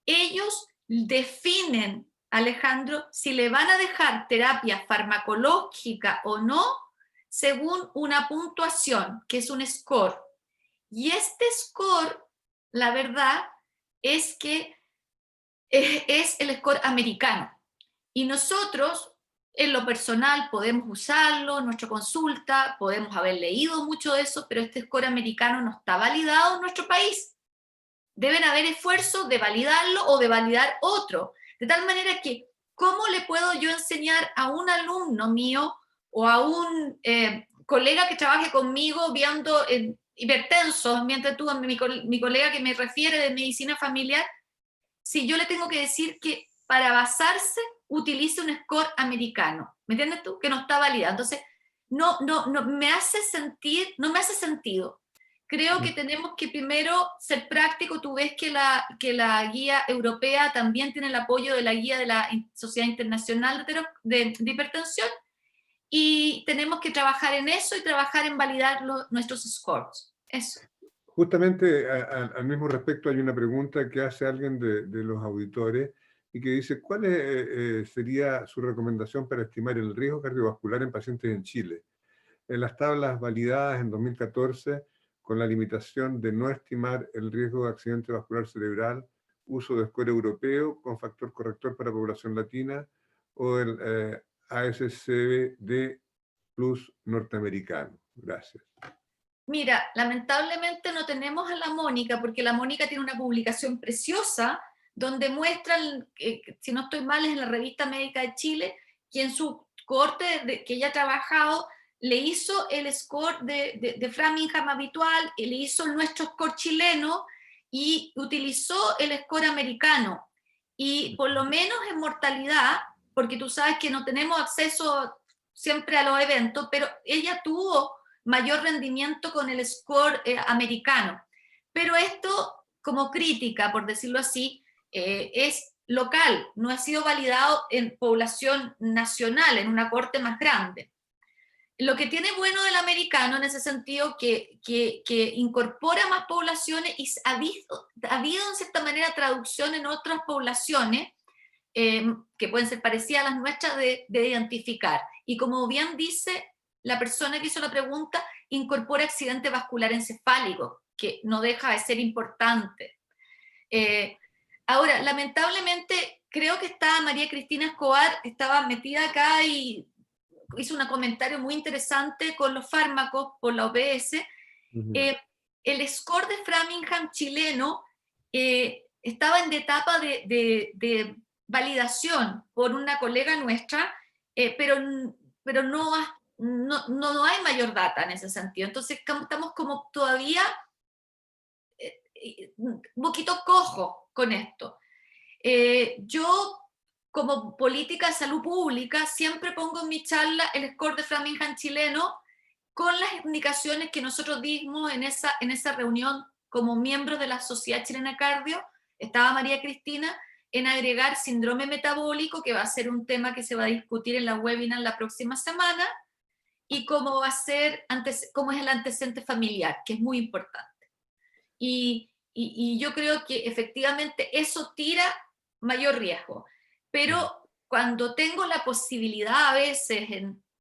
ellos definen, Alejandro, si le van a dejar terapia farmacológica o no, según una puntuación, que es un score. Y este score, la verdad, es que es el score americano. Y nosotros, en lo personal, podemos usarlo en nuestra consulta, podemos haber leído mucho de eso, pero este score americano no está validado en nuestro país. Deben haber esfuerzos de validarlo o de validar otro. De tal manera que, ¿cómo le puedo yo enseñar a un alumno mío o a un colega que trabaje conmigo viendo hipertensos, mientras tú, mi colega que me refiere de medicina familiar, si yo le tengo que decir que para basarse utilice un score americano? ¿Me entiendes tú? Que no está validado. Entonces, no me hace sentido. Creo que tenemos que primero ser prácticos. Tú ves que la guía europea también tiene el apoyo de la guía de la Sociedad Internacional de Hipertensión, y tenemos que trabajar en eso y trabajar en validar nuestros scores. Eso. Justamente al mismo respecto hay una pregunta que hace alguien de los auditores y que dice, ¿cuál sería su recomendación para estimar el riesgo cardiovascular en pacientes en Chile? En las tablas validadas en 2014, con la limitación de no estimar el riesgo de accidente vascular cerebral, uso de score europeo con factor corrector para población latina o el ASCD plus norteamericano. Gracias. Mira, lamentablemente no tenemos a la Mónica, porque la Mónica tiene una publicación preciosa donde muestran, si no estoy mal, es en la Revista Médica de Chile, que en su cohorte que ella ha trabajado, le hizo el score de Framingham habitual, y le hizo nuestro score chileno, y utilizó el score americano. Y por lo menos en mortalidad, porque tú sabes que no tenemos acceso siempre a los eventos, pero ella tuvo mayor rendimiento con el score americano. Pero esto, como crítica, por decirlo así, es local, no ha sido validado en población nacional, en una corte más grande. Lo que tiene bueno del americano en ese sentido, que incorpora más poblaciones, y ha habido en cierta manera traducción en otras poblaciones que pueden ser parecidas a las nuestras de identificar. Y como bien dice la persona que hizo la pregunta, incorpora accidente vascular encefálico, que no deja de ser importante. Ahora, lamentablemente, creo que María Cristina Escobar estaba metida acá y hizo un comentario muy interesante con los fármacos por la OPS. El score de Framingham chileno estaba en etapa de validación por una colega nuestra, pero no hay mayor data en ese sentido. Entonces estamos como todavía un poquito cojo con esto. Yo, como política de salud pública, siempre pongo en mi charla el score de Framingham chileno con las indicaciones que nosotros dimos en esa reunión como miembros de la Sociedad Chilena de Cardio. Estaba María Cristina, en agregar síndrome metabólico, que va a ser un tema que se va a discutir en la webinar la próxima semana, y cómo va a ser, cómo es el antecedente familiar, que es muy importante. Y yo creo que efectivamente eso tira mayor riesgo. Pero cuando tengo la posibilidad a veces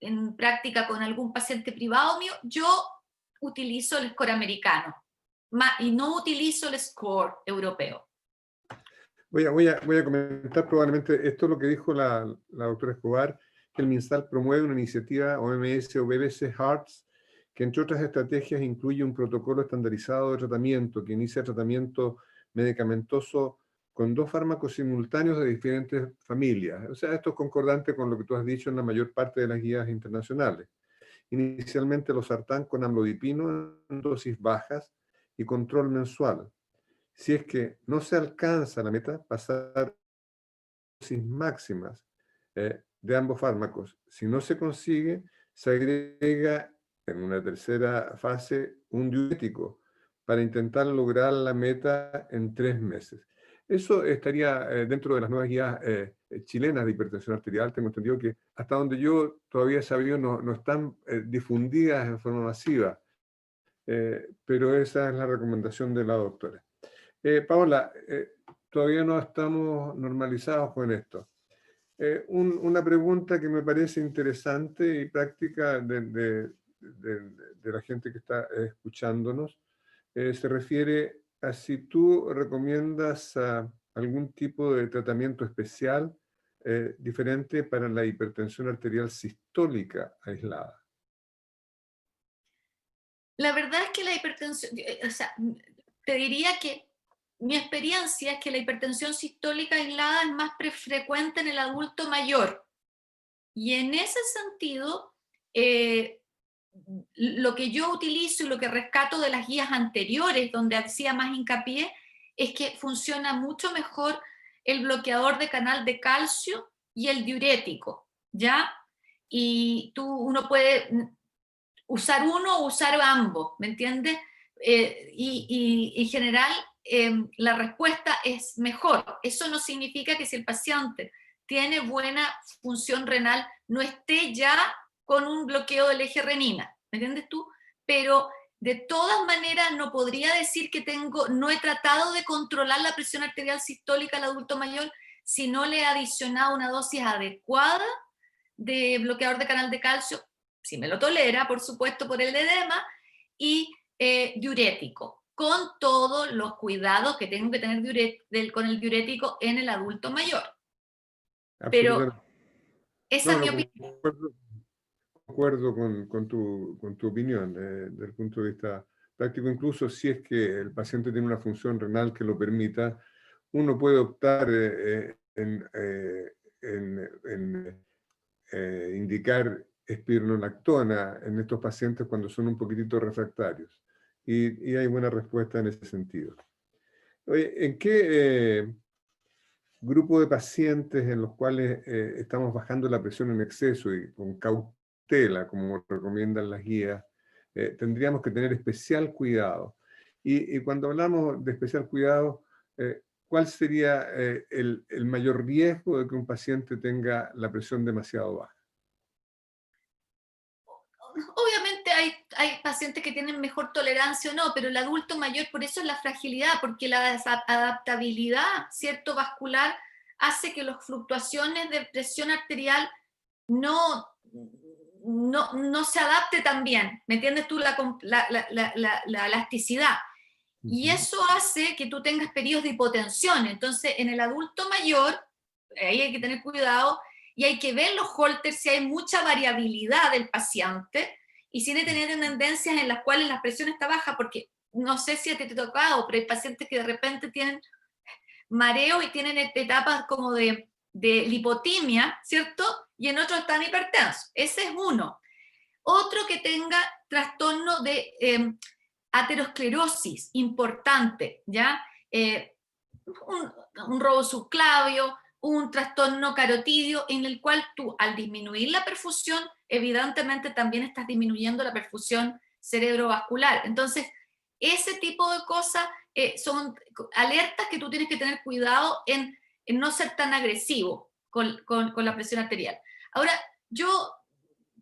en práctica con algún paciente privado mío, yo utilizo el score americano. y no utilizo el score europeo. Voy a comentar probablemente esto es lo que dijo la doctora Escobar, que el MinSal promueve una iniciativa OMS o BBC Hearts, que entre otras estrategias incluye un protocolo estandarizado de tratamiento que inicia tratamiento medicamentoso con 2 fármacos simultáneos de diferentes familias. O sea, esto es concordante con lo que tú has dicho en la mayor parte de las guías internacionales. Inicialmente los sartán con amlodipino en dosis bajas y control mensual. Si es que no se alcanza la meta, pasar dosis máximas de ambos fármacos. Si no se consigue, se agrega en una tercera fase un diurético para intentar lograr la meta en 3 meses. Eso estaría dentro de las nuevas guías chilenas de hipertensión arterial. Tengo entendido que hasta donde yo todavía he sabido no están difundidas en forma masiva, pero esa es la recomendación de la doctora. Paola, todavía no estamos normalizados con esto. Una pregunta que me parece interesante y práctica de la gente que está escuchándonos se refiere a si tú recomiendas algún tipo de tratamiento especial diferente para la hipertensión arterial sistólica aislada. La verdad es que la hipertensión, o sea, te diría que mi experiencia es que la hipertensión sistólica aislada es más frecuente en el adulto mayor. Y en ese sentido, lo que yo utilizo y lo que rescato de las guías anteriores, donde hacía más hincapié, es que funciona mucho mejor el bloqueador de canal de calcio y el diurético, ¿ya? Y uno puede usar uno o usar ambos, ¿me entiendes? Y en general la respuesta es mejor. Eso no significa que si el paciente tiene buena función renal no esté ya con un bloqueo del eje renina, ¿me entiendes tú? Pero de todas maneras no podría decir que no he tratado de controlar la presión arterial sistólica al adulto mayor si no le he adicionado una dosis adecuada de bloqueador de canal de calcio, si me lo tolera, por supuesto, por el edema, y diurético, con todos los cuidados que tengo que tener con el diurético en el adulto mayor. Pero esa es mi opinión. Concuerdo con tu opinión desde el punto de vista práctico. Incluso si es que el paciente tiene una función renal que lo permita, uno puede optar indicar espironolactona en estos pacientes cuando son un poquitito refractarios. Y hay buena respuesta en ese sentido. Oye, ¿en qué grupo de pacientes en los cuales estamos bajando la presión en exceso y con cautela, como recomiendan las guías, tendríamos que tener especial cuidado? Y cuando hablamos de especial cuidado, ¿cuál sería el mayor riesgo de que un paciente tenga la presión demasiado baja? Obviamente hay pacientes que tienen mejor tolerancia o no, pero el adulto mayor, por eso es la fragilidad, porque la adaptabilidad, ¿cierto?, vascular hace que las fluctuaciones de presión arterial no se adapte tan bien, ¿me entiendes tú? La elasticidad. Y eso hace que tú tengas periodos de hipotensión. Entonces, en el adulto mayor, ahí hay que tener cuidado, y hay que ver los holters si hay mucha variabilidad del paciente y si tiene tendencias en las cuales la presión está baja, porque no sé si te ha tocado, pero hay pacientes que de repente tienen mareo y tienen etapas como de lipotimia, ¿cierto? Y en otros están hipertensos. Ese es uno. Otro que tenga trastorno de aterosclerosis importante, ¿ya? Un robo subclavio, un trastorno carotidio, en el cual tú, al disminuir la perfusión, evidentemente también estás disminuyendo la perfusión cerebrovascular. Entonces, ese tipo de cosas son alertas que tú tienes que tener cuidado en no ser tan agresivo con la presión arterial. Ahora, yo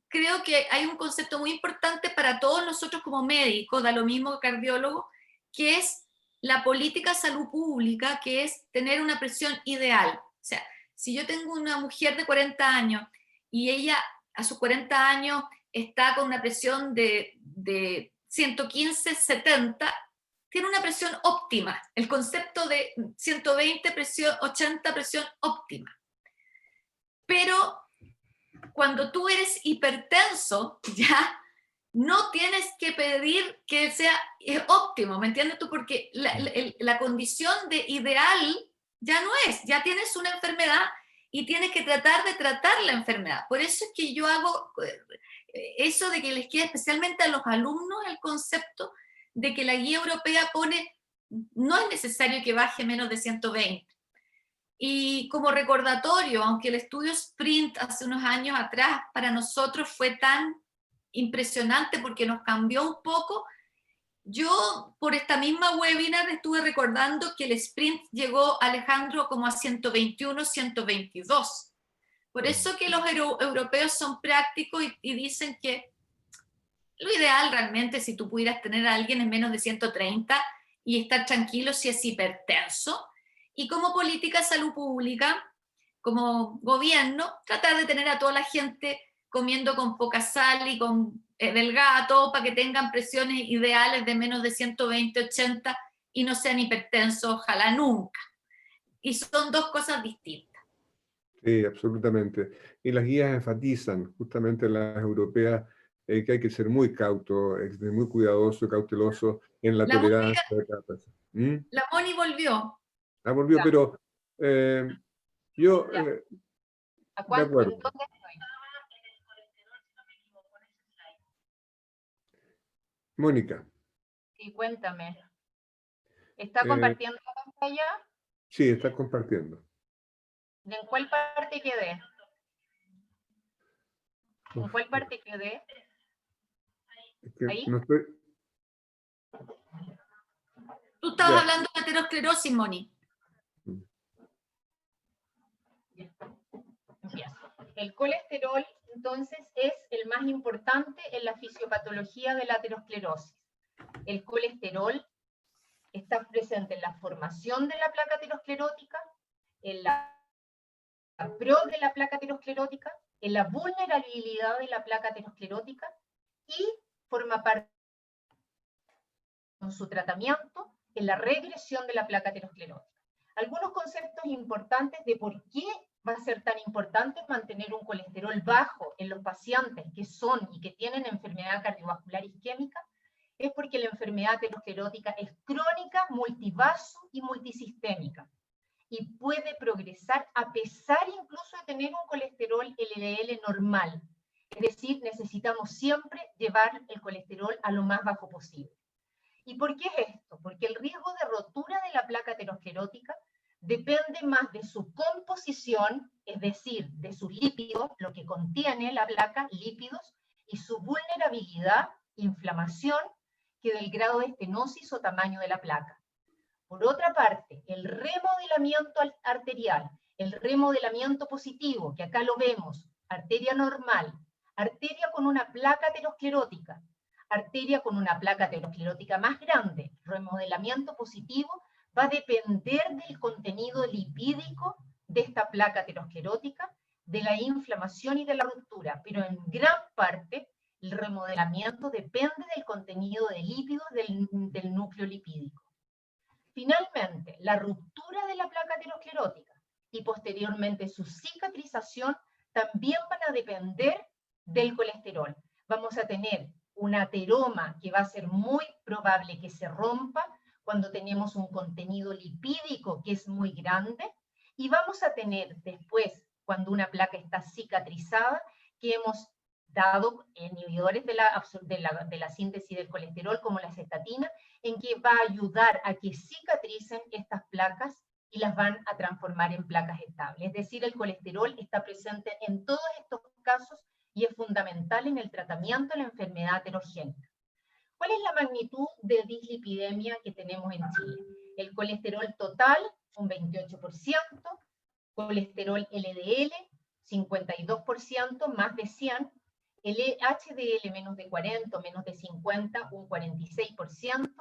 creo que hay un concepto muy importante para todos nosotros como médicos, da lo mismo que cardiólogos, que es la política de salud pública, que es tener una presión ideal. O sea, si yo tengo una mujer de 40 años y ella a sus 40 años está con una presión de 115/70, tiene una presión óptima, el concepto de 120, presión 80, presión óptima. Pero cuando tú eres hipertenso, ya no tienes que pedir que sea óptimo, ¿me entiendes tú? Porque la condición de ideal ya no es, ya tienes una enfermedad y tienes que tratar de tratar la enfermedad. Por eso es que yo hago eso de que les quede especialmente a los alumnos el concepto de que la guía europea pone, no es necesario que baje menos de 120. Y como recordatorio, aunque el estudio SPRINT hace unos años atrás para nosotros fue tan impresionante porque nos cambió un poco, yo por esta misma webinar estuve recordando que el sprint llegó, Alejandro, como a 121, 122. Por eso que los europeos son prácticos y dicen que lo ideal realmente, si tú pudieras tener a alguien en menos de 130 y estar tranquilo si es hipertenso, y como política de salud pública, como gobierno, tratar de tener a toda la gente comiendo con poca sal y con delgada, todo para que tengan presiones ideales de menos de 120, 80 y no sean hipertensos, ojalá nunca. Y son dos cosas distintas. Sí, absolutamente. Y las guías enfatizan, justamente las europeas, que hay que ser muy cauto, muy cuidadoso, cauteloso en la tolerancia de cada persona. La Moni volvió. Ah, volvió, pero yo, Ya. de acuerdo. ¿En dónde estoy? Mónica. Sí, cuéntame. ¿Está compartiendo la pantalla? Sí, estás compartiendo. ¿En cuál parte quedé? ¿En cuál parte quedé? Es que ¿Ahí? no estoy... Tú estabas Ya. hablando de aterosclerosis, Moni. Empiezo. El colesterol, entonces, es el más importante en la fisiopatología de la aterosclerosis. El colesterol está presente en la formación de la placa aterosclerótica, en la pro de la placa aterosclerótica, en la vulnerabilidad de la placa aterosclerótica y forma parte con su tratamiento en la regresión de la placa aterosclerótica. Algunos conceptos importantes de por qué va a ser tan importante mantener un colesterol bajo en los pacientes que son y que tienen enfermedad cardiovascular isquémica, es porque la enfermedad aterosclerótica es crónica, multivaso y multisistémica, y puede progresar a pesar incluso de tener un colesterol LDL normal. Es decir, necesitamos siempre llevar el colesterol a lo más bajo posible. ¿Y por qué es esto? Porque el riesgo de rotura de la placa aterosclerótica depende más de su composición, es decir, de sus lípidos, lo que contiene la placa, lípidos, y su vulnerabilidad, inflamación, que del grado de estenosis o tamaño de la placa. Por otra parte, el remodelamiento arterial, el remodelamiento positivo, que acá lo vemos, arteria normal, arteria con una placa aterosclerótica, arteria con una placa aterosclerótica más grande, remodelamiento positivo, va a depender del contenido lipídico de esta placa aterosclerótica, de la inflamación y de la ruptura, pero en gran parte el remodelamiento depende del contenido de lípidos del núcleo lipídico. Finalmente, la ruptura de la placa aterosclerótica y posteriormente su cicatrización también van a depender del colesterol. Vamos a tener un ateroma que va a ser muy probable que se rompa cuando tenemos un contenido lipídico que es muy grande, y vamos a tener después, cuando una placa está cicatrizada, que hemos dado inhibidores de la síntesis del colesterol, como las estatinas, en que va a ayudar a que cicatricen estas placas y las van a transformar en placas estables. Es decir, el colesterol está presente en todos estos casos y es fundamental en el tratamiento de la enfermedad aterogénica. ¿Cuál es la magnitud de dislipidemia que tenemos en Chile? El colesterol total, un 28%, colesterol LDL, 52%, más de 100%, el HDL menos de 40, menos de 50, un 46%,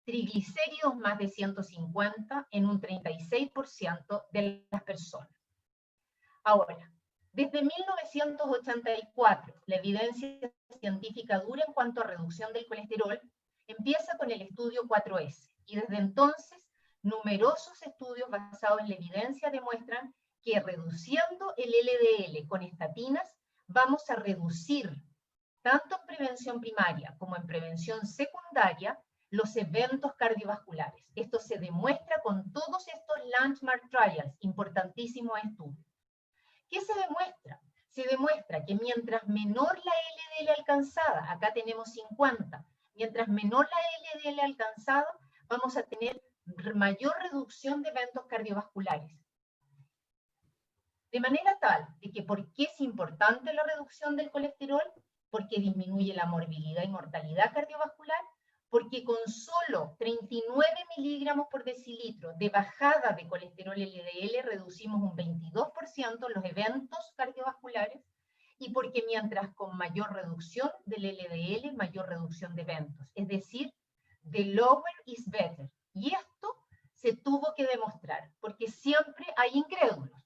triglicéridos más de 150 en un 36% de las personas. Ahora, desde 1984, la evidencia científica dura en cuanto a reducción del colesterol empieza con el estudio 4S. Y desde entonces, numerosos estudios basados en la evidencia demuestran que reduciendo el LDL con estatinas, vamos a reducir, tanto en prevención primaria como en prevención secundaria, los eventos cardiovasculares. Esto se demuestra con todos estos landmark trials, importantísimos estudios. ¿Qué se demuestra? Se demuestra que mientras menor la LDL alcanzada, acá tenemos 50, mientras menor la LDL alcanzada, vamos a tener mayor reducción de eventos cardiovasculares. De manera tal de que, ¿por qué es importante la reducción del colesterol? Porque disminuye la morbilidad y mortalidad cardiovascular, porque con solo 39 miligramos por decilitro de bajada de colesterol LDL reducimos un 22% los eventos cardiovasculares, y porque mientras con mayor reducción del LDL, mayor reducción de eventos. Es decir, the lower is better. Y esto se tuvo que demostrar, porque siempre hay incrédulos.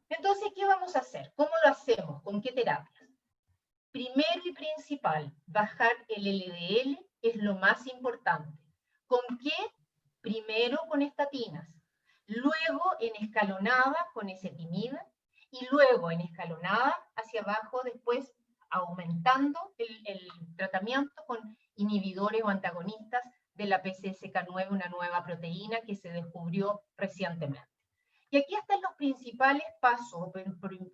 Entonces, ¿qué vamos a hacer? ¿Cómo lo hacemos? ¿Con qué terapias? Primero y principal, bajar el LDL es lo más importante. ¿Con qué? Primero con estatinas, luego en escalonada con ezetimibe, y luego en escalonada hacia abajo, después aumentando el tratamiento con inhibidores o antagonistas de la PCSK9, una nueva proteína que se descubrió recientemente. Y aquí están los principales pasos,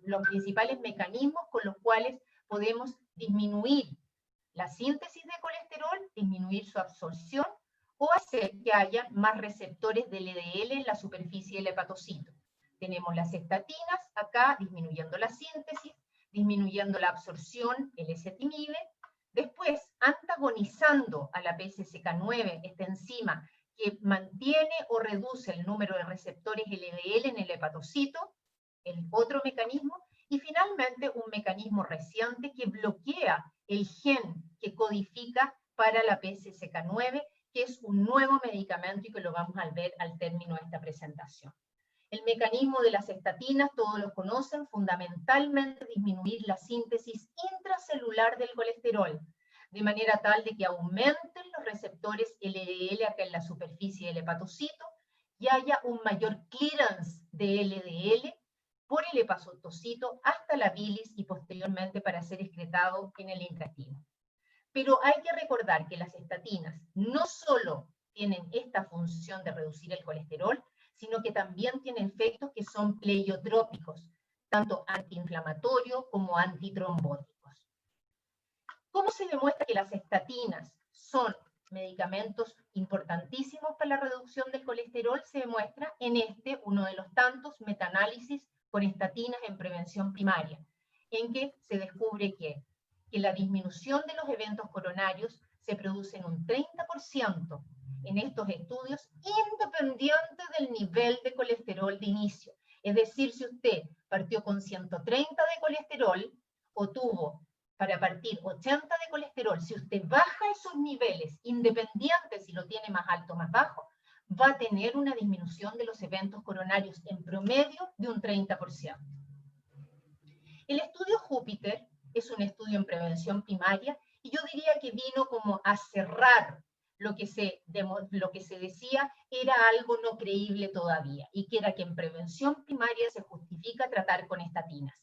los principales mecanismos con los cuales podemos disminuir la síntesis de colesterol, disminuir su absorción o hacer que haya más receptores de LDL en la superficie del hepatocito. Tenemos las estatinas acá disminuyendo la síntesis, disminuyendo la absorción, el ezetimibe. Después, antagonizando a la PCSK9, esta enzima que mantiene o reduce el número de receptores LDL en el hepatocito, el otro mecanismo. Y finalmente, un mecanismo reciente que bloquea el gen que codifica para la PCSK9, que es un nuevo medicamento y que lo vamos a ver al término de esta presentación. El mecanismo de las estatinas, todos lo conocen, fundamentalmente disminuir la síntesis intracelular del colesterol, de manera tal de que aumenten los receptores LDL acá en la superficie del hepatocito y haya un mayor clearance de LDL por el hepatocito hasta la bilis y posteriormente para ser excretado en el intestino. Pero hay que recordar que las estatinas no solo tienen esta función de reducir el colesterol, sino que también tienen efectos que son pleiotrópicos, tanto antiinflamatorios como antitrombóticos. ¿Cómo se demuestra que las estatinas son medicamentos importantísimos para la reducción del colesterol? Se demuestra en uno de los tantos metaanálisis con estatinas en prevención primaria, en que se descubre que la disminución de los eventos coronarios se produce en un 30% en estos estudios, independiente del nivel de colesterol de inicio. Es decir, si usted partió con 130 de colesterol o tuvo para partir 80 de colesterol, si usted baja esos niveles, independiente si lo tiene más alto o más bajo, va a tener una disminución de los eventos coronarios en promedio de un 30%. El estudio Júpiter es un estudio en prevención primaria y yo diría que vino como a cerrar lo que se decía era algo no creíble todavía, y que era que en prevención primaria se justifica tratar con estatinas.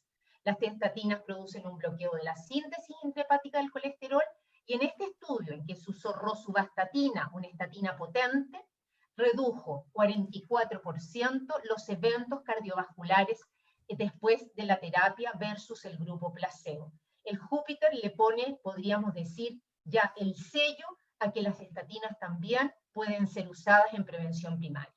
Las estatinas producen un bloqueo de la síntesis intrahepática del colesterol, y en este estudio en que se usó rosuvastatina, una estatina potente, redujo 44% los eventos cardiovasculares después de la terapia versus el grupo placebo. El Júpiter le pone, podríamos decir, ya el sello a que las estatinas también pueden ser usadas en prevención primaria.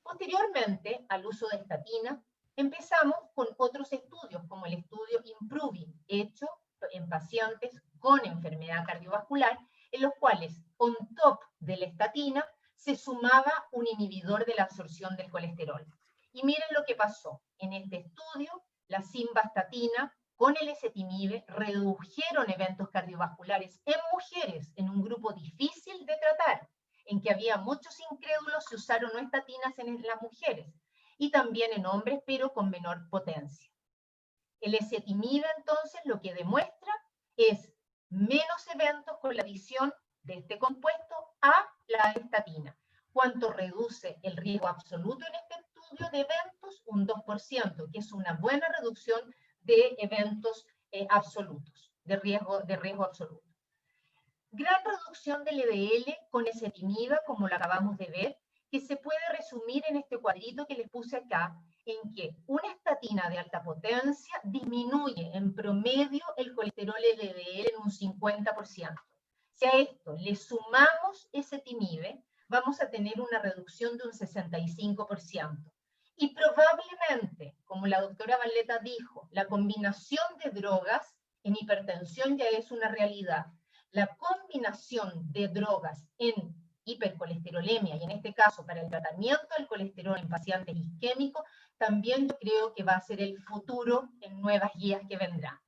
Posteriormente al uso de estatinas, empezamos con otros estudios, como el estudio Improving, hecho en pacientes con enfermedad cardiovascular, en los cuales, on top de la estatina, se sumaba un inhibidor de la absorción del colesterol. Y miren lo que pasó. En este estudio, la simvastatina con el ezetimibe redujeron eventos cardiovasculares en mujeres en un grupo difícil de tratar, en que había muchos incrédulos, se usaron no estatinas en las mujeres, y también en hombres, pero con menor potencia. El ezetimibe, entonces, lo que demuestra es menos eventos con la adición de este compuesto a la estatina. ¿Cuánto reduce el riesgo absoluto en este estudio de eventos? Un 2%, que es una buena reducción de eventos absolutos, de riesgo absoluto. Gran reducción del LDL con ezetimiba, como lo acabamos de ver, que se puede resumir en este cuadrito que les puse acá, en que una estatina de alta potencia disminuye en promedio el colesterol LDL en un 50%. Si a esto le sumamos ezetimibe, vamos a tener una reducción de un 65%. Y probablemente, como la doctora Barletta dijo, la combinación de drogas en hipertensión ya es una realidad. La combinación de drogas en hipercolesterolemia, y en este caso para el tratamiento del colesterol en pacientes isquémicos, también yo creo que va a ser el futuro en nuevas guías que vendrán.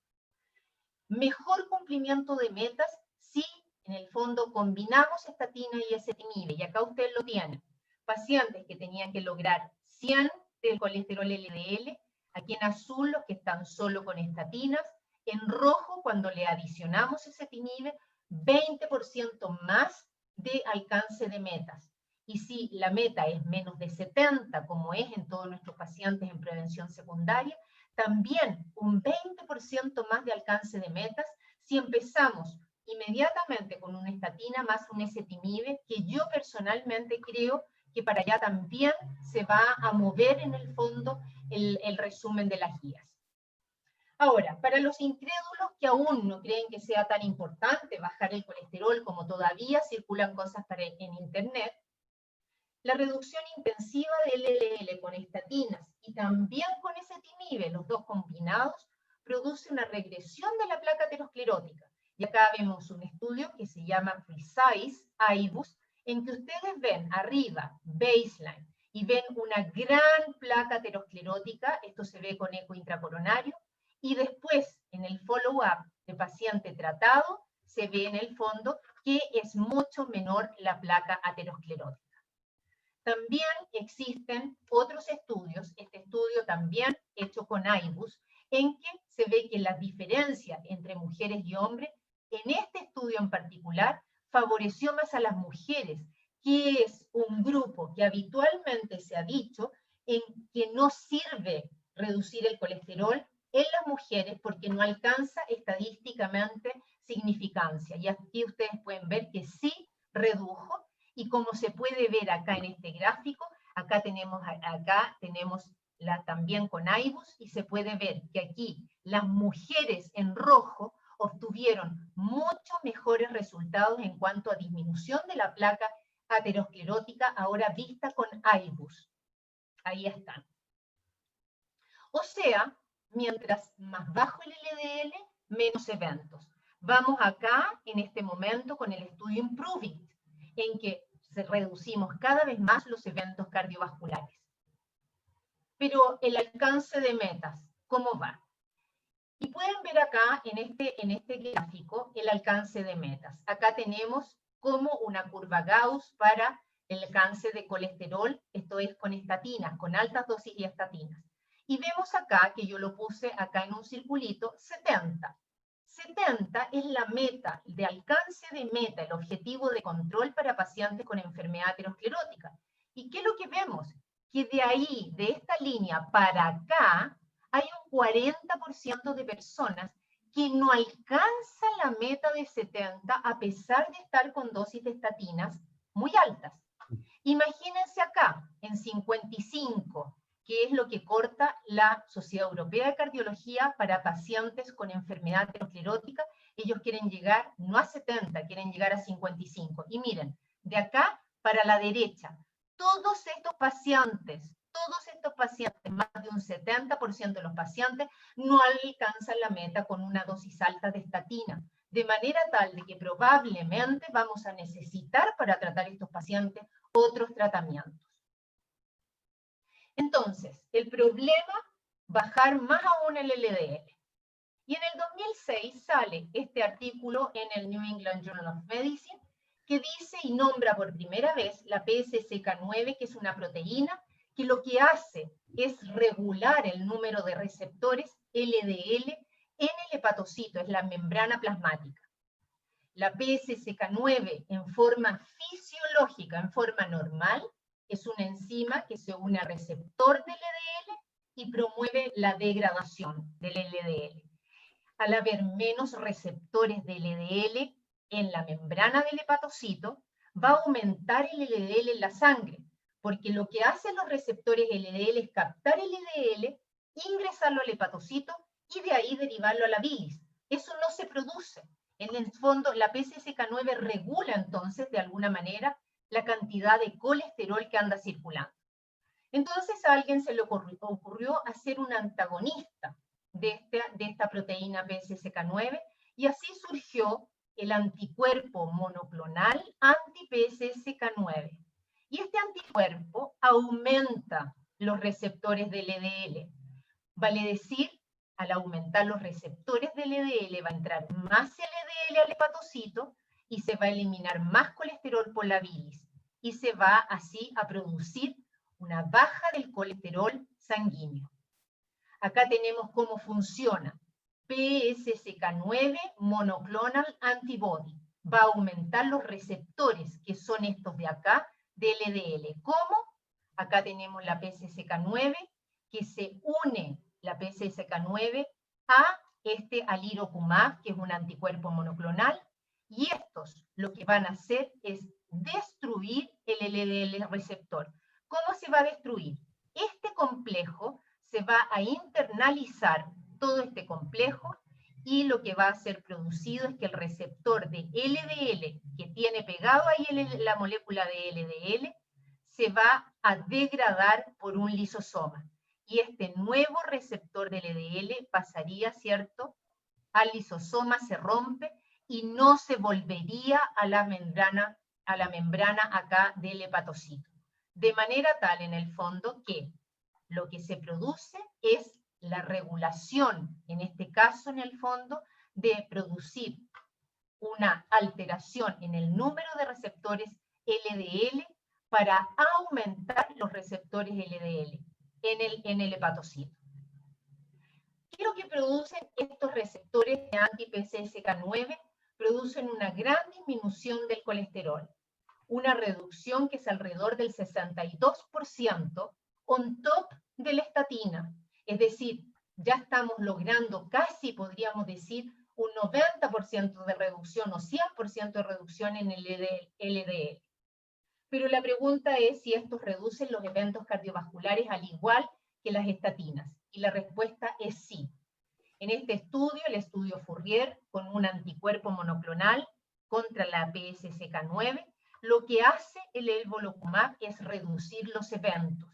Mejor cumplimiento de metas si en el fondo combinamos estatina y ezetimibe, y acá ustedes lo tienen. Pacientes que tenían que lograr 100 del colesterol LDL, aquí en azul los que están solo con estatinas, en rojo cuando le adicionamos ezetimibe, 20% más de alcance de metas. Y si la meta es menos de 70, como es en todos nuestros pacientes en prevención secundaria, también un 20% más de alcance de metas si empezamos inmediatamente con una estatina más un ezetimibe, que yo personalmente creo que para allá también se va a mover en el fondo el resumen de las guías. Ahora, para los incrédulos que aún no creen que sea tan importante bajar el colesterol como todavía circulan cosas en internet, la reducción intensiva del LDL con estatinas y también con ezetimibe, los dos combinados, produce una regresión de la placa aterosclerótica. Y acá vemos un estudio que se llama Precise IBUS, en que ustedes ven arriba, baseline, y ven una gran placa aterosclerótica, esto se ve con eco intracoronario, y después, en el follow-up de paciente tratado, se ve en el fondo que es mucho menor la placa aterosclerótica. También existen otros estudios, este estudio también hecho con IBUS, en que se ve que la diferencia entre mujeres y hombres, en este estudio en particular, favoreció más a las mujeres, que es un grupo que habitualmente se ha dicho en que no sirve reducir el colesterol en las mujeres porque no alcanza estadísticamente significancia. Y aquí ustedes pueden ver que sí redujo, y como se puede ver acá en este gráfico, acá tenemos también con IBUS, y se puede ver que aquí las mujeres en rojo obtuvieron mucho mejores resultados en cuanto a disminución de la placa aterosclerótica, ahora vista con IBUS. Ahí están. O sea, mientras más bajo el LDL, menos eventos. Vamos acá, en este momento, con el estudio Improving, en que reducimos cada vez más los eventos cardiovasculares. Pero el alcance de metas, ¿cómo va? Y pueden ver acá, en este gráfico, el alcance de metas. Acá tenemos como una curva Gauss para el alcance de colesterol, esto es con estatinas, con altas dosis de estatinas. Y vemos acá, que yo lo puse acá en un circulito, 70. 70 es la meta, de alcance de meta, el objetivo de control para pacientes con enfermedad aterosclerótica. ¿Y qué es lo que vemos? Que de ahí, de esta línea para acá, hay un 40% de personas que no alcanzan la meta de 70 a pesar de estar con dosis de estatinas muy altas. Imagínense acá, en 55, que es lo que corta la Sociedad Europea de Cardiología para pacientes con enfermedad aterosclerótica. Ellos quieren llegar no a 70, quieren llegar a 55. Y miren, de acá para la derecha, todos estos pacientes, más de un 70% de los pacientes, no alcanzan la meta con una dosis alta de estatina, de manera tal de que probablemente vamos a necesitar para tratar a estos pacientes otros tratamientos. Entonces, el problema, bajar más aún el LDL. Y en el 2006 sale este artículo en el New England Journal of Medicine que dice y nombra por primera vez la PSCK9, que es una proteína que lo que hace es regular el número de receptores LDL en el hepatocito, es la membrana plasmática. La PSSK9 en forma fisiológica, en forma normal, es una enzima que se une al receptor del LDL y promueve la degradación del LDL. Al haber menos receptores de LDL en la membrana del hepatocito, va a aumentar el LDL en la sangre, porque lo que hacen los receptores LDL es captar el LDL, ingresarlo al hepatocito y de ahí derivarlo a la bilis. Eso no se produce. En el fondo, la PCSK9 regula entonces, de alguna manera, la cantidad de colesterol que anda circulando. Entonces a alguien se le ocurrió hacer un antagonista de esta proteína PCSK9 y así surgió el anticuerpo monoclonal anti-PCSK9. Y este anticuerpo aumenta los receptores del LDL. Vale decir, al aumentar los receptores del LDL va a entrar más LDL al hepatocito y se va a eliminar más colesterol por la bilis. Y se va así a producir una baja del colesterol sanguíneo. Acá tenemos cómo funciona. PSSK9 monoclonal antibody. Va a aumentar los receptores, que son estos de acá, del LDL. ¿Cómo? Acá tenemos la PSSK9, que se une la PSSK9 a este alirocumab, que es un anticuerpo monoclonal, y estos lo que van a hacer es destruir el LDL receptor. ¿Cómo se va a destruir? Este complejo se va a internalizar, todo este complejo, y lo que va a ser producido es que el receptor de LDL, que tiene pegado ahí la molécula de LDL, se va a degradar por un lisosoma. Y este nuevo receptor de LDL pasaría, ¿cierto?, al lisosoma, se rompe y no se volvería a la membrana acá del hepatocito. De manera tal, en el fondo, que lo que se produce es la regulación, en este caso, en el fondo, de producir una alteración en el número de receptores LDL para aumentar los receptores LDL en el hepatocito. ¿Qué es lo que producen estos receptores de anti-PCSK9? Producen una gran disminución del colesterol, una reducción que es alrededor del 62% on top de la estatina. Es decir, ya estamos logrando casi, podríamos decir, un 90% de reducción o 100% de reducción en el LDL. Pero la pregunta es si estos reducen los eventos cardiovasculares al igual que las estatinas. Y la respuesta es sí. En este estudio, el estudio Fourier, con un anticuerpo monoclonal contra la PSSK9, lo que hace el evolocumab es reducir los eventos.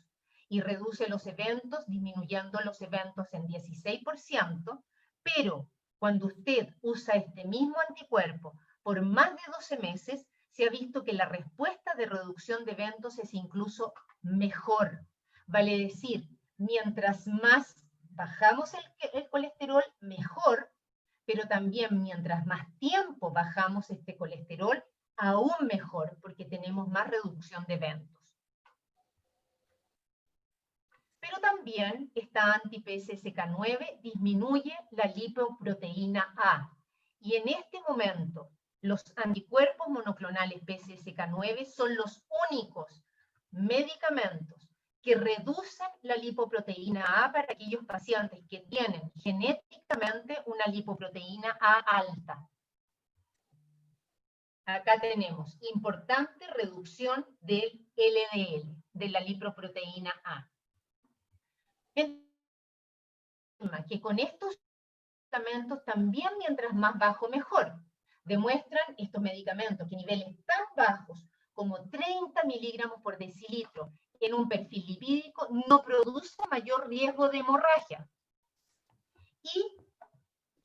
Y reduce los eventos disminuyendo los eventos en 16%, pero cuando usted usa este mismo anticuerpo por más de 12 meses, se ha visto que la respuesta de reducción de eventos es incluso mejor. Vale decir, mientras más bajamos el colesterol, mejor, pero también mientras más tiempo bajamos este colesterol, aún mejor, porque tenemos más reducción de eventos. Pero también esta anti-PCSK9 disminuye la lipoproteína A. Y en este momento, los anticuerpos monoclonales PCSK9 son los únicos medicamentos que reducen la lipoproteína A para aquellos pacientes que tienen genéticamente una lipoproteína A alta. Acá tenemos importante reducción del LDL, de la lipoproteína A. Que con estos medicamentos también, mientras más bajo, mejor. Demuestran estos medicamentos que niveles tan bajos como 30 miligramos por decilitro en un perfil lipídico no produce mayor riesgo de hemorragia. Y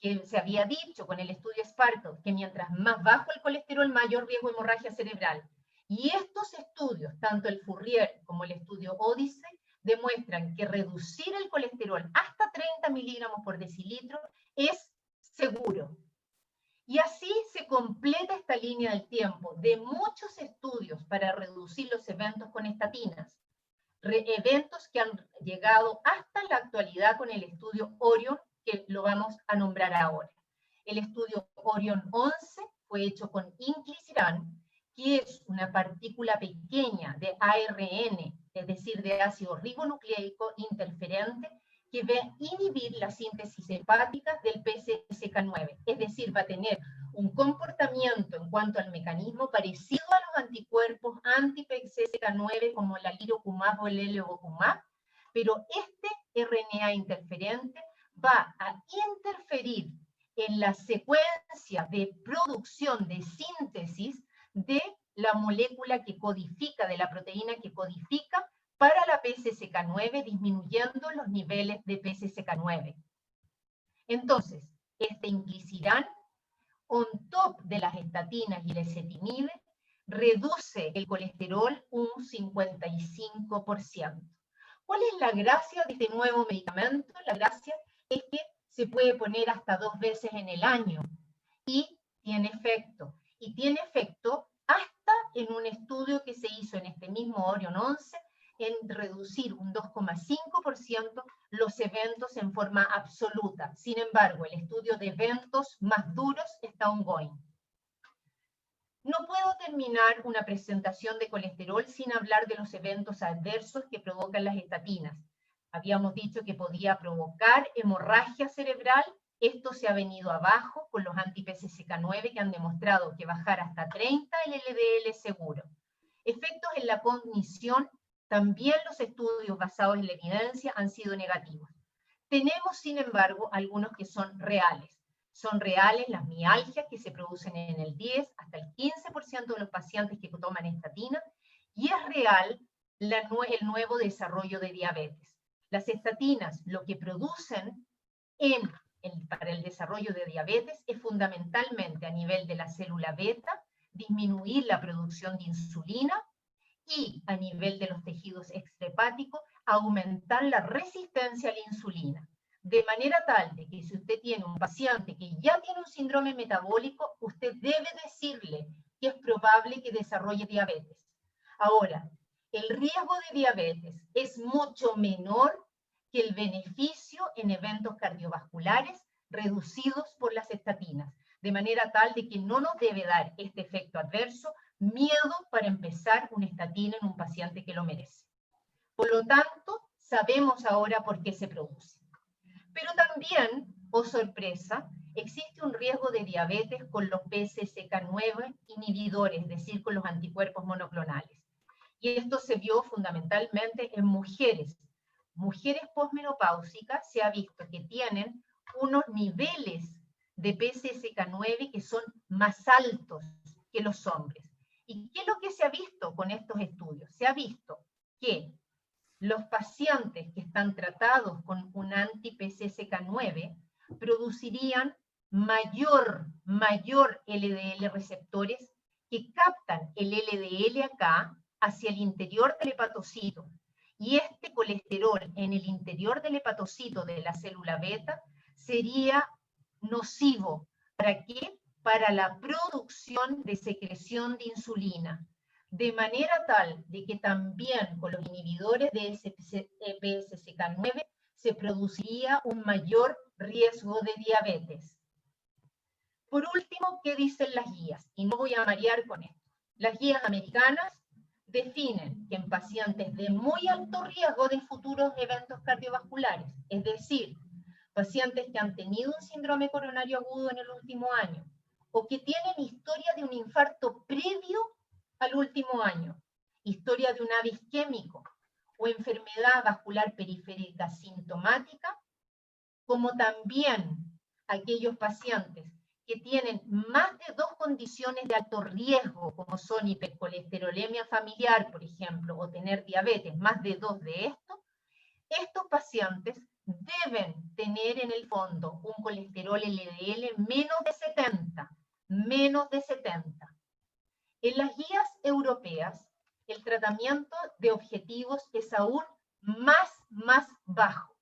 que se había dicho con el estudio Sparkle que mientras más bajo el colesterol, mayor riesgo de hemorragia cerebral. Y estos estudios, tanto el Fourier como el estudio Odyssey, demuestran que reducir el colesterol hasta 30 miligramos por decilitro es seguro. Y así se completa esta línea del tiempo de muchos estudios para reducir los eventos con estatinas. Eventos que han llegado hasta la actualidad con el estudio Orion, que lo vamos a nombrar ahora. El estudio Orion 11 fue hecho con inclisiran, que es una partícula pequeña de ARN, es decir, de ácido ribonucleico interferente, que va a inhibir la síntesis hepática del PCSK9, es decir, va a tener un comportamiento en cuanto al mecanismo parecido a los anticuerpos anti-PCSK9 como la lirokumab o el levolocumab, pero este RNA interferente va a interferir en la secuencia de producción, de síntesis de la molécula que codifica, de la proteína que codifica para la PCSK9, disminuyendo los niveles de PCSK9. Entonces, este inclisiran, on top de las estatinas y el ezetimibe, reduce el colesterol un 55%. ¿Cuál es la gracia de este nuevo medicamento? La gracia es que se puede poner hasta 2 veces en el año y tiene efecto. Y tiene efecto hasta en un estudio que se hizo en este mismo Orion 11, en reducir un 2,5% los eventos en forma absoluta. Sin embargo, el estudio de eventos más duros está ongoing. No puedo terminar una presentación de colesterol sin hablar de los eventos adversos que provocan las estatinas. Habíamos dicho que podía provocar hemorragia cerebral. Esto se ha venido abajo con los anti-PCSK9 que han demostrado que bajar hasta 30 el LDL es seguro. Efectos en la cognición, también los estudios basados en la evidencia han sido negativos. Tenemos, sin embargo, algunos que son reales. Son reales las mialgias que se producen en el 10 hasta el 15% de los pacientes que toman estatina, y es real el nuevo desarrollo de diabetes. Las estatinas lo que producen para el desarrollo de diabetes es fundamentalmente a nivel de la célula beta, disminuir la producción de insulina, y a nivel de los tejidos extrahepáticos, aumentar la resistencia a la insulina. De manera tal de que si usted tiene un paciente que ya tiene un síndrome metabólico, usted debe decirle que es probable que desarrolle diabetes. Ahora, el riesgo de diabetes es mucho menor que el beneficio en eventos cardiovasculares reducidos por las estatinas, de manera tal de que no nos debe dar este efecto adverso miedo para empezar una estatina en un paciente que lo merece. Por lo tanto, sabemos ahora por qué se produce. Pero también, oh sorpresa, existe un riesgo de diabetes con los PCSK9 inhibidores, es decir, con los anticuerpos monoclonales. Y esto se vio fundamentalmente en mujeres. Mujeres posmenopáusicas se ha visto que tienen unos niveles de PCSK9 que son más altos que los hombres. ¿Y qué es lo que se ha visto con estos estudios? Se ha visto que los pacientes que están tratados con un anti-PCSK9 producirían mayor LDL receptores que captan el LDL acá hacia el interior del hepatocito. Y este colesterol en el interior del hepatocito de la célula beta sería nocivo. ¿Para qué? Para la producción de secreción de insulina, de manera tal de que también con los inhibidores de PCSK9 se produciría un mayor riesgo de diabetes. Por último, ¿qué dicen las guías? Y no voy a marear con esto. Las guías americanas definen que en pacientes de muy alto riesgo de futuros eventos cardiovasculares, es decir, pacientes que han tenido un síndrome coronario agudo en el último año, o que tienen historia de un infarto previo al último año, historia de un AVE isquémico o enfermedad vascular periférica sintomática, como también aquellos pacientes que tienen más de 2 condiciones de alto riesgo, como son hipercolesterolemia familiar, por ejemplo, o tener diabetes, más de 2 de estos pacientes deben tener en el fondo un colesterol LDL menos de 70. En las guías europeas, el tratamiento de objetivos es aún más bajo.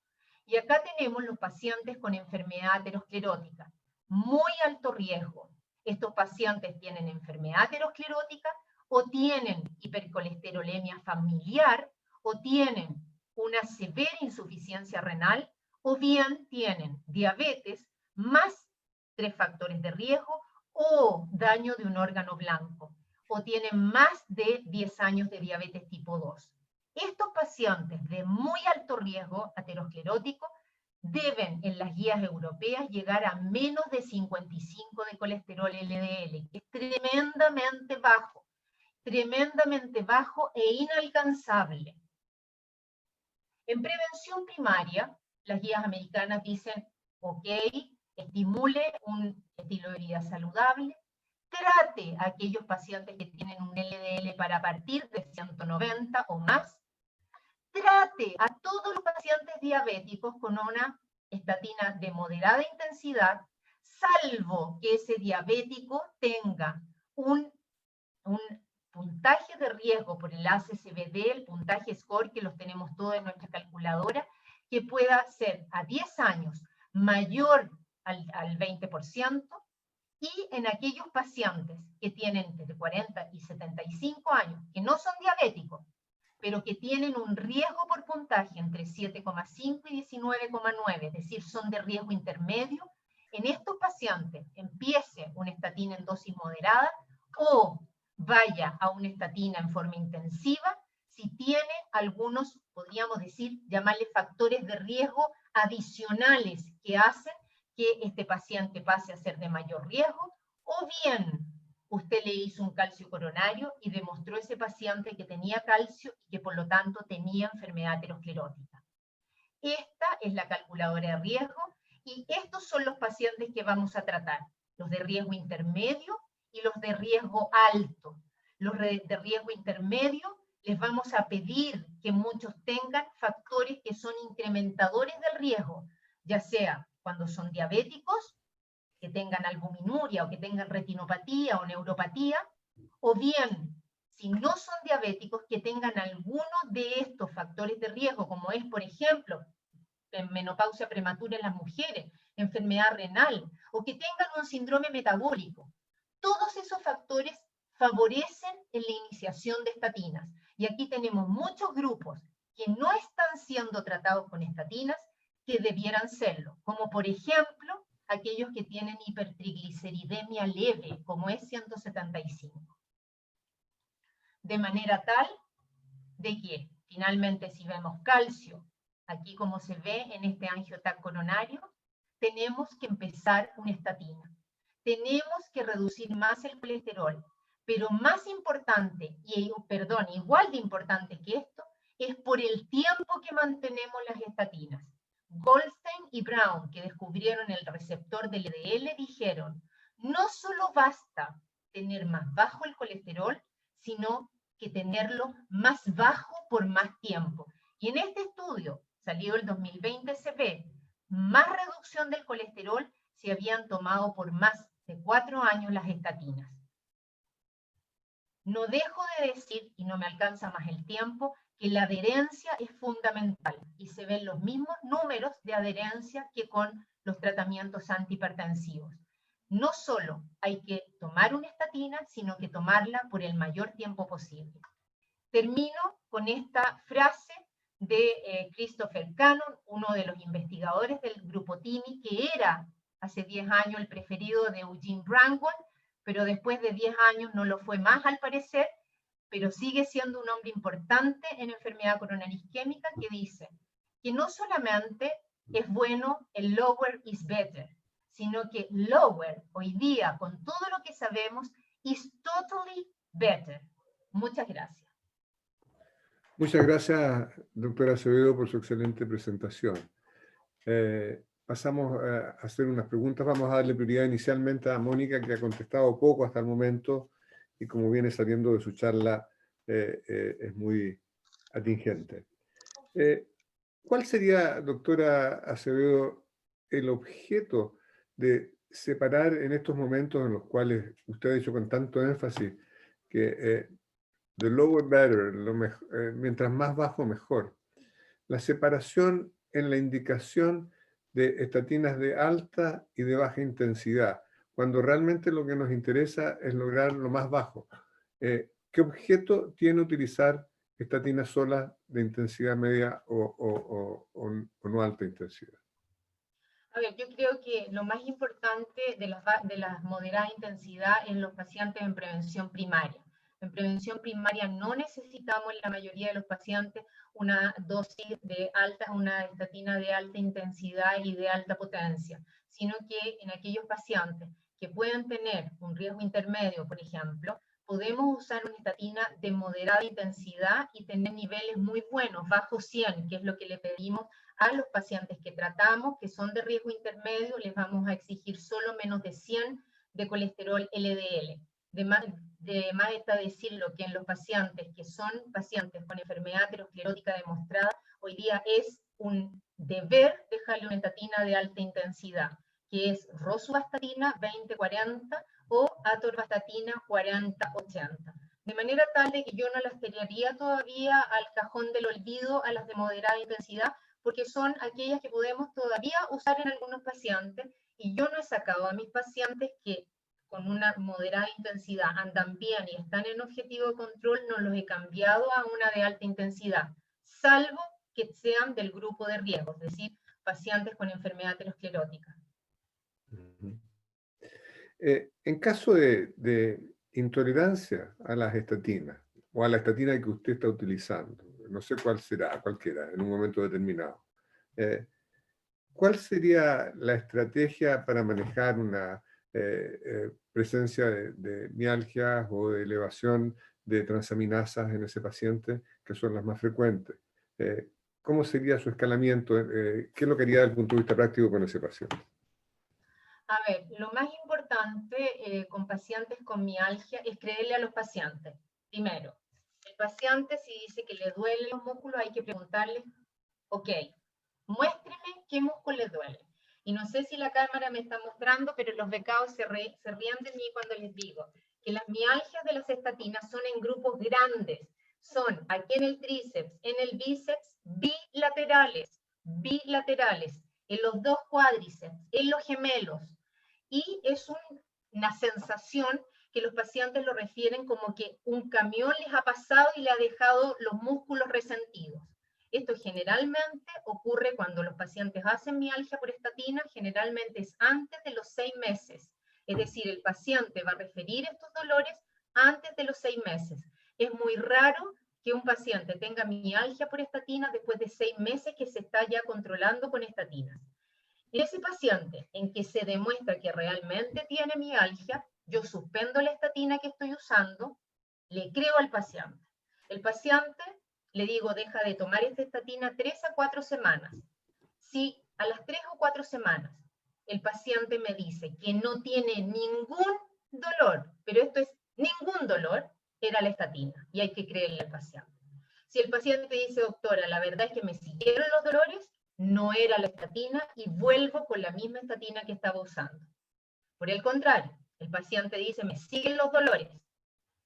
Y acá tenemos los pacientes con enfermedad aterosclerótica, muy alto riesgo. Estos pacientes tienen enfermedad aterosclerótica o tienen hipercolesterolemia familiar o tienen una severa insuficiencia renal o bien tienen diabetes más 3 factores de riesgo o daño de un órgano blanco, o tienen más de 10 años de diabetes tipo 2. Estos pacientes de muy alto riesgo aterosclerótico deben en las guías europeas llegar a menos de 55 de colesterol LDL, que es tremendamente bajo e inalcanzable. En prevención primaria, las guías americanas dicen, ok, estimule un estilo de vida saludable, trate a aquellos pacientes que tienen un LDL para partir de 190 o más, trate a todos los pacientes diabéticos con una estatina de moderada intensidad, salvo que ese diabético tenga un puntaje de riesgo por el ACCBD, el puntaje score que los tenemos todos en nuestra calculadora, que pueda ser a 10 años mayor al 20%, y en aquellos pacientes que tienen entre 40 y 75 años, que no son diabéticos, pero que tienen un riesgo por puntaje entre 7,5 y 19,9, es decir, son de riesgo intermedio, en estos pacientes empiece una estatina en dosis moderada o vaya a una estatina en forma intensiva si tiene algunos, podríamos decir, llamarle factores de riesgo adicionales que hacen que este paciente pase a ser de mayor riesgo, o bien usted le hizo un calcio coronario y demostró ese paciente que tenía calcio y que por lo tanto tenía enfermedad aterosclerótica. Esta es la calculadora de riesgo y estos son los pacientes que vamos a tratar, los de riesgo intermedio y los de riesgo alto. Los de riesgo intermedio les vamos a pedir que muchos tengan factores que son incrementadores del riesgo, ya sea cuando son diabéticos, que tengan albuminuria o que tengan retinopatía o neuropatía, o bien, si no son diabéticos, que tengan alguno de estos factores de riesgo, como es, por ejemplo, menopausia prematura en las mujeres, enfermedad renal, o que tengan un síndrome metabólico. Todos esos factores favorecen en la iniciación de estatinas. Y aquí tenemos muchos grupos que no están siendo tratados con estatinas que debieran serlo, como por ejemplo aquellos que tienen hipertrigliceridemia leve, como es 175. De manera tal de que finalmente si vemos calcio, aquí como se ve en este angioTAC coronario, tenemos que empezar una estatina. Tenemos que reducir más el colesterol, pero más importante, igual de importante que esto, es por el tiempo que mantenemos las estatinas. Goldstein y Brown, que descubrieron el receptor del LDL, dijeron, no solo basta tener más bajo el colesterol, sino que tenerlo más bajo por más tiempo. Y en este estudio, salió el 2020, se ve más reducción del colesterol si habían tomado por más de 4 años las estatinas. No dejo de decir, y no me alcanza más el tiempo, que la adherencia es fundamental y se ven los mismos números de adherencia que con los tratamientos antihipertensivos. No solo hay que tomar una estatina, sino que tomarla por el mayor tiempo posible. Termino con esta frase de Christopher Cannon, uno de los investigadores del grupo TIMI, que era hace 10 años el preferido de Eugene Braunwald, pero después de 10 años no lo fue más al parecer, pero sigue siendo un hombre importante en enfermedad coronaria isquémica, que dice que no solamente es bueno el lower is better, sino que lower, hoy día, con todo lo que sabemos, is totally better. Muchas gracias. Muchas gracias, doctora Acevedo, por su excelente presentación. Pasamos a hacer unas preguntas. Vamos a darle prioridad inicialmente a Mónica, que ha contestado poco hasta el momento, y como viene saliendo de su charla, es muy atingente. ¿Cuál sería, doctora Acevedo, el objeto de separar en estos momentos en los cuales usted ha dicho con tanto énfasis que the lower better, mientras más bajo mejor, la separación en la indicación de estatinas de alta y de baja intensidad, cuando realmente lo que nos interesa es lograr lo más bajo? ¿Qué objeto tiene utilizar estatinas solas de intensidad media o no alta intensidad? A A ver, yo creo que lo más importante de las moderadas intensidad es los pacientes en prevención primaria. En prevención primaria no necesitamos en la mayoría de los pacientes una dosis de alta, una estatina de alta intensidad y de alta potencia, sino que en aquellos pacientes que puedan tener un riesgo intermedio, por ejemplo, podemos usar una estatina de moderada intensidad y tener niveles muy buenos, bajo 100, que es lo que le pedimos a los pacientes que tratamos, que son de riesgo intermedio, les vamos a exigir solo menos de 100 de colesterol LDL. De más está decirlo que en los pacientes que son pacientes con enfermedad aterosclerótica demostrada, hoy día es un deber dejarle una estatina de alta intensidad, que es rosuvastatina 20-40 o atorvastatina 40-80. De manera tal de que yo no las tiraría todavía al cajón del olvido a las de moderada intensidad, porque son aquellas que podemos todavía usar en algunos pacientes, y yo no he sacado a mis pacientes que con una moderada intensidad andan bien y están en objetivo de control, no los he cambiado a una de alta intensidad, salvo que sean del grupo de riesgo, es decir, pacientes con enfermedad aterosclerótica. En caso de intolerancia a las estatinas, o a la estatina que usted está utilizando, no sé cuál será, cualquiera, en un momento determinado, ¿cuál sería la estrategia para manejar una presencia de mialgias o de elevación de transaminasas en ese paciente, que son las más frecuentes? ¿Cómo sería su escalamiento? ¿Qué es lo que haría desde el punto de vista práctico con ese paciente? A ver, lo más importante con pacientes con mialgia es creerle a los pacientes. Primero, el paciente si dice que le duelen los músculos, hay que preguntarle, ok, muéstreme qué músculo le duele. Y no sé si la cámara me está mostrando, pero los becados se ríen de mí cuando les digo que las mialgias de las estatinas son en grupos grandes. Son aquí en el tríceps, en el bíceps, bilaterales, en los dos cuádriceps, en los gemelos. Y es una sensación que los pacientes lo refieren como que un camión les ha pasado y le ha dejado los músculos resentidos. Esto generalmente ocurre cuando los pacientes hacen mialgia por estatina, generalmente es antes de los 6 meses. Es decir, el paciente va a referir estos dolores antes de los 6 meses. Es muy raro que un paciente tenga mialgia por estatina después de 6 meses que se está ya controlando con estatinas. En ese paciente en que se demuestra que realmente tiene mialgia, yo suspendo la estatina que estoy usando, le creo al paciente. El paciente le digo, deja de tomar esta estatina 3 a 4 semanas. Si a las 3 o 4 semanas el paciente me dice que no tiene ningún dolor, pero esto es ningún dolor, era la estatina y hay que creerle al paciente. Si el paciente dice, doctora, la verdad es que me siguieron los dolores, no era la estatina y vuelvo con la misma estatina que estaba usando. Por el contrario, el paciente dice, me siguen los dolores,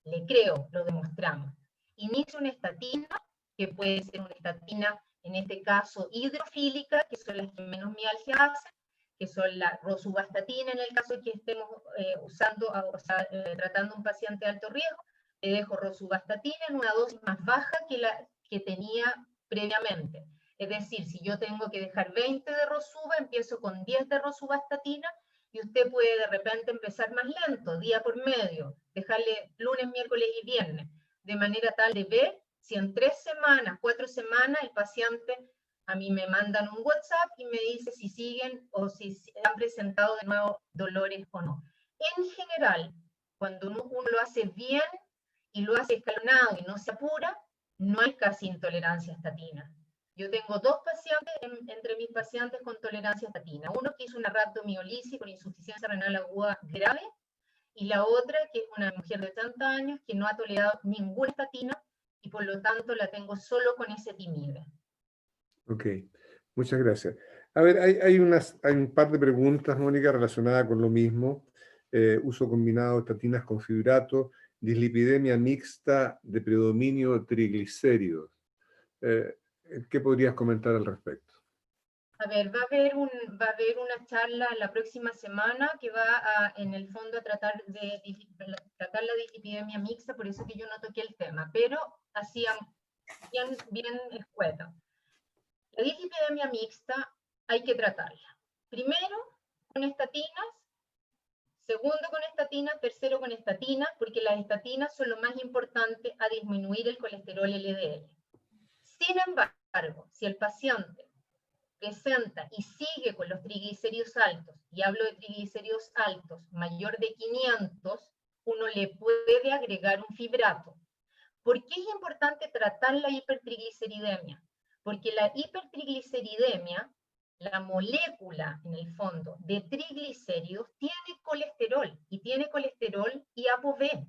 le creo, lo demostramos. Inicio una estatina, que puede ser una estatina, en este caso, hidrofílica, que son las que menos mialgia hacen, que son la rosuvastatina, en el caso de que estemos tratando a un paciente de alto riesgo, le dejo rosuvastatina en una dosis más baja que la que tenía previamente. Es decir, si yo tengo que dejar 20 de rosuva, empiezo con 10 de rosuvastatina, y usted puede de repente empezar más lento, día por medio, dejarle lunes, miércoles y viernes, de manera tal de ver si en 3 semanas, 4 semanas, el paciente a mí me mandan un WhatsApp y me dice si siguen o si han presentado de nuevo dolores o no. En general, cuando uno lo hace bien y lo hace escalonado y no se apura, no hay casi intolerancia a estatina. Yo tengo 2 pacientes entre mis pacientes con tolerancia a estatina. Uno que hizo una rhabdomiolisis con insuficiencia renal aguda grave, y la otra que es una mujer de 80 años que no ha tolerado ninguna estatina y por lo tanto la tengo solo con ezetimibe. Ok, muchas gracias. A ver, hay un par de preguntas, Mónica, relacionadas con lo mismo. Uso combinado de estatinas con fibrato, dislipidemia mixta de predominio triglicéridos. ¿Qué podrías comentar al respecto? A ver, va a haber una charla la próxima semana que va en el fondo a tratar la dislipidemia mixta, por eso que yo no toqué el tema, pero así bien escueta. La dislipidemia mixta hay que tratarla, Primero, con estatinas, segundo con estatinas, tercero con estatinas, porque las estatinas son lo más importante a disminuir el colesterol LDL. Sin embargo, si el paciente presenta y sigue con los triglicéridos altos, y hablo de triglicéridos altos, mayor de 500, uno le puede agregar un fibrato. ¿Por qué es importante tratar la hipertrigliceridemia? Porque la hipertrigliceridemia, la molécula en el fondo de triglicéridos, tiene colesterol, y tiene colesterol y ApoB.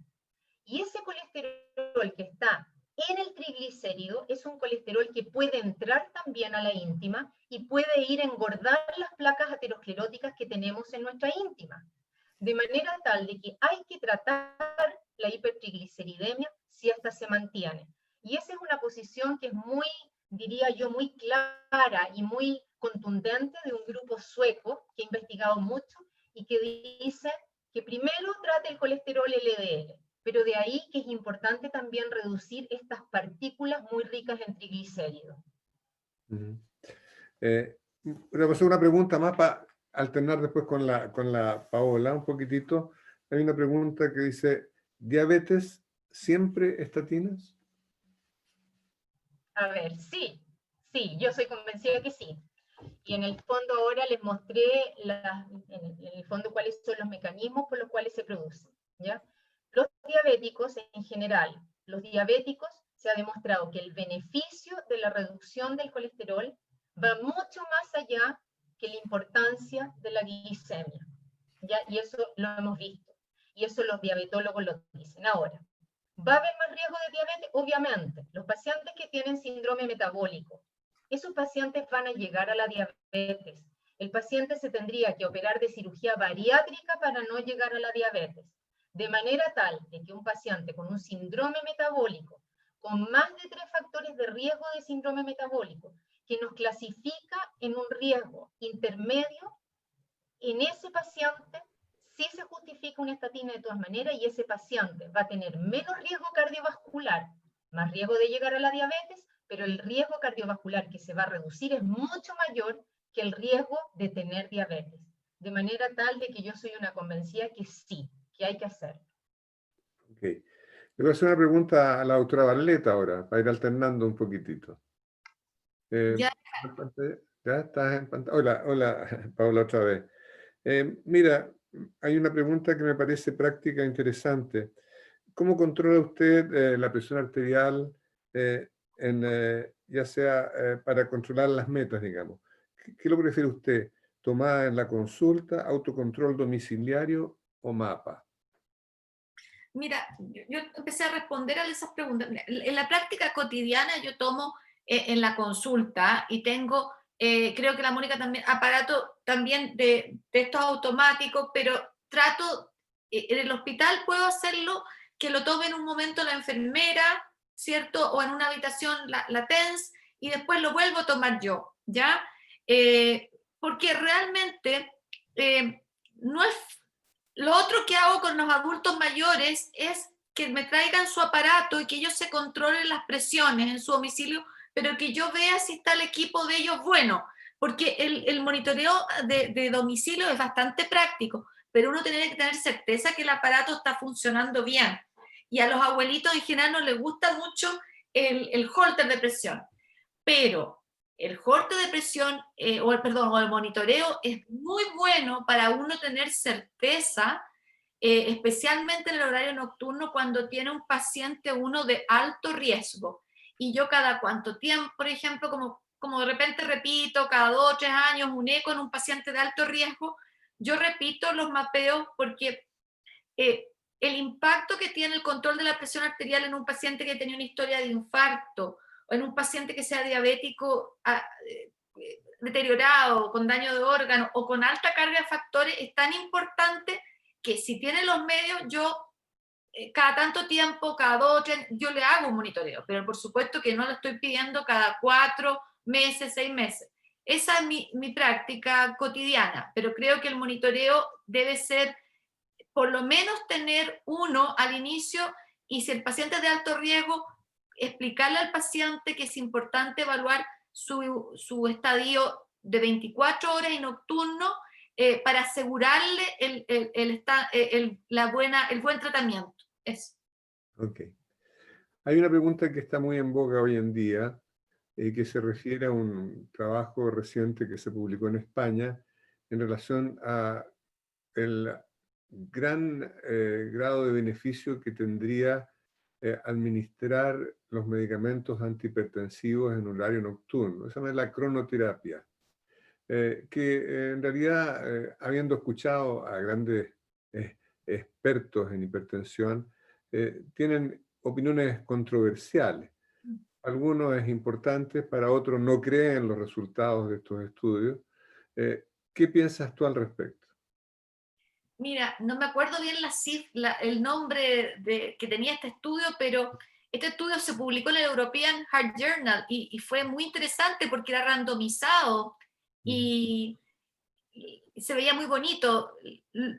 Y ese colesterol que está en el triglicérido es un colesterol que puede entrar también a la íntima y puede ir a engordar las placas ateroscleróticas que tenemos en nuestra íntima. De manera tal de que hay que tratar la hipertrigliceridemia si esta se mantiene. Y esa es una posición que es muy, diría yo, muy clara y muy contundente de un grupo sueco que ha investigado mucho y que dice que primero trate el colesterol LDL, pero de ahí que es importante también reducir estas partículas muy ricas en triglicéridos. Voy a hacer una pregunta más para alternar después con la Paola un poquitito. Hay una pregunta que dice, ¿diabetes siempre estatinas? A ver, sí, yo soy convencida que sí. Y en el fondo ahora les mostré en el fondo cuáles son los mecanismos por los cuales se producen, ¿ya? Los diabéticos en general, los diabéticos se ha demostrado que el beneficio de la reducción del colesterol va mucho más allá que la importancia de la glicemia, ¿ya? Y eso lo hemos visto, y eso los diabetólogos lo dicen. Ahora, ¿va a haber más riesgo de diabetes? Obviamente. Los pacientes que tienen síndrome metabólico, esos pacientes van a llegar a la diabetes. El paciente se tendría que operar de cirugía bariátrica para no llegar a la diabetes. De manera tal de que un paciente con un síndrome metabólico, con más de 3 factores de riesgo de síndrome metabólico, que nos clasifica en un riesgo intermedio, en ese paciente sí se justifica una estatina de todas maneras y ese paciente va a tener menos riesgo cardiovascular, más riesgo de llegar a la diabetes, pero el riesgo cardiovascular que se va a reducir es mucho mayor que el riesgo de tener diabetes. De manera tal de que yo soy una convencida que sí, que hay que hacer. Ok. Le voy a hacer una pregunta a la doctora Barleta ahora, para ir alternando un poquitito. Ya. ¿Ya estás en pantalla? Hola, Paola, otra vez. Mira, hay una pregunta que me parece práctica e interesante. ¿Cómo controla usted la presión arterial, ya sea para controlar las metas, digamos? ¿Qué lo prefiere usted? ¿Tomada en la consulta, autocontrol domiciliario o mapa? Mira, yo empecé a responder a esas preguntas. En la práctica cotidiana yo tomo en la consulta y tengo, creo que la Mónica también, aparato también de estos automáticos, pero trato, en el hospital puedo hacerlo, que lo tome en un momento la enfermera, ¿cierto? O en una habitación la TENS, y después lo vuelvo a tomar yo, ¿ya? Porque realmente no es... Lo otro que hago con los adultos mayores es que me traigan su aparato y que ellos se controlen las presiones en su domicilio, pero que yo vea si está el equipo de ellos bueno, porque el monitoreo de domicilio es bastante práctico, pero uno tiene que tener certeza que el aparato está funcionando bien. Y a los abuelitos en general no les gusta mucho el holter de presión, pero el holter de presión, o el monitoreo es muy bueno para uno tener certeza, especialmente en el horario nocturno cuando tiene un paciente uno de alto riesgo. Y yo cada cuánto tiempo, por ejemplo, como de repente repito, cada 2 o 3 años un eco en un paciente de alto riesgo, yo repito los mapeos porque el impacto que tiene el control de la presión arterial en un paciente que tenía una historia de infarto, o en un paciente que sea diabético deteriorado, con daño de órganos o con alta carga de factores, es tan importante que si tiene los medios, yo cada tanto tiempo, cada 2 o 3, yo le hago un monitoreo, pero por supuesto que no lo estoy pidiendo cada 4 meses, 6 meses. Esa es mi práctica cotidiana, pero creo que el monitoreo debe ser, por lo menos tener uno al inicio, y si el paciente es de alto riesgo, explicarle al paciente que es importante evaluar su estadio de 24 horas y nocturno para asegurarle el buen tratamiento. Eso. Ok. Hay una pregunta que está muy en boga hoy en día, que se refiere a un trabajo reciente que se publicó en España en relación a el gran grado de beneficio que tendría administrar los medicamentos antihipertensivos en horario nocturno. Esa es la cronoterapia, que en realidad, habiendo escuchado a grandes expertos en hipertensión, tienen opiniones controversiales. Algunos es importante, para otros no creen los resultados de estos estudios. ¿Qué piensas tú al respecto? Mira, no me acuerdo bien el nombre que tenía este estudio, pero este estudio se publicó en el European Heart Journal y fue muy interesante porque era randomizado y se veía muy bonito,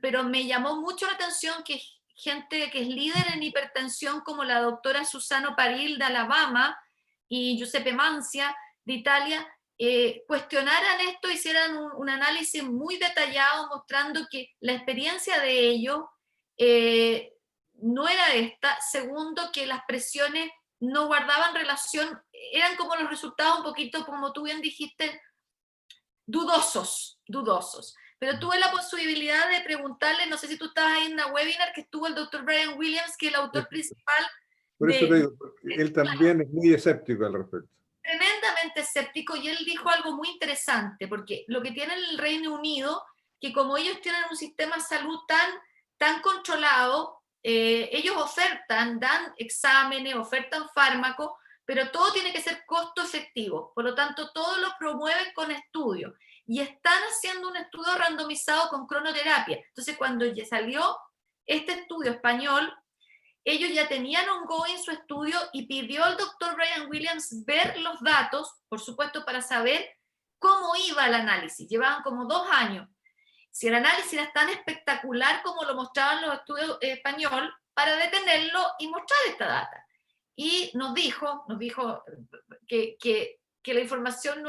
pero me llamó mucho la atención que gente que es líder en hipertensión como la doctora Susano Paril de Alabama y Giuseppe Mancia de Italia cuestionaran esto, hicieran un análisis muy detallado mostrando que la experiencia de ellos no era esta. Segundo, que las presiones no guardaban relación, eran como los resultados un poquito, como tú bien dijiste, dudosos. Pero tuve la posibilidad de preguntarle, no sé si tú estabas ahí en una webinar que estuvo el doctor Brian Williams, que es el autor principal. Por eso te digo, porque él también es muy escéptico al respecto. Tremendamente escéptico, y él dijo algo muy interesante, porque lo que tiene el Reino Unido, que como ellos tienen un sistema de salud tan controlado, ellos ofertan, dan exámenes, ofertan fármacos, pero todo tiene que ser costo efectivo, por lo tanto todo lo promueven con estudios, y están haciendo un estudio randomizado con cronoterapia. Entonces cuando ya salió este estudio español, ellos ya tenían ongoing su estudio y pidió al doctor Brian Williams ver los datos, por supuesto, para saber cómo iba el análisis. Llevaban como 2 años. Si el análisis era tan espectacular como lo mostraban los estudios español, para detenerlo y mostrar esta data. Y nos dijo que la información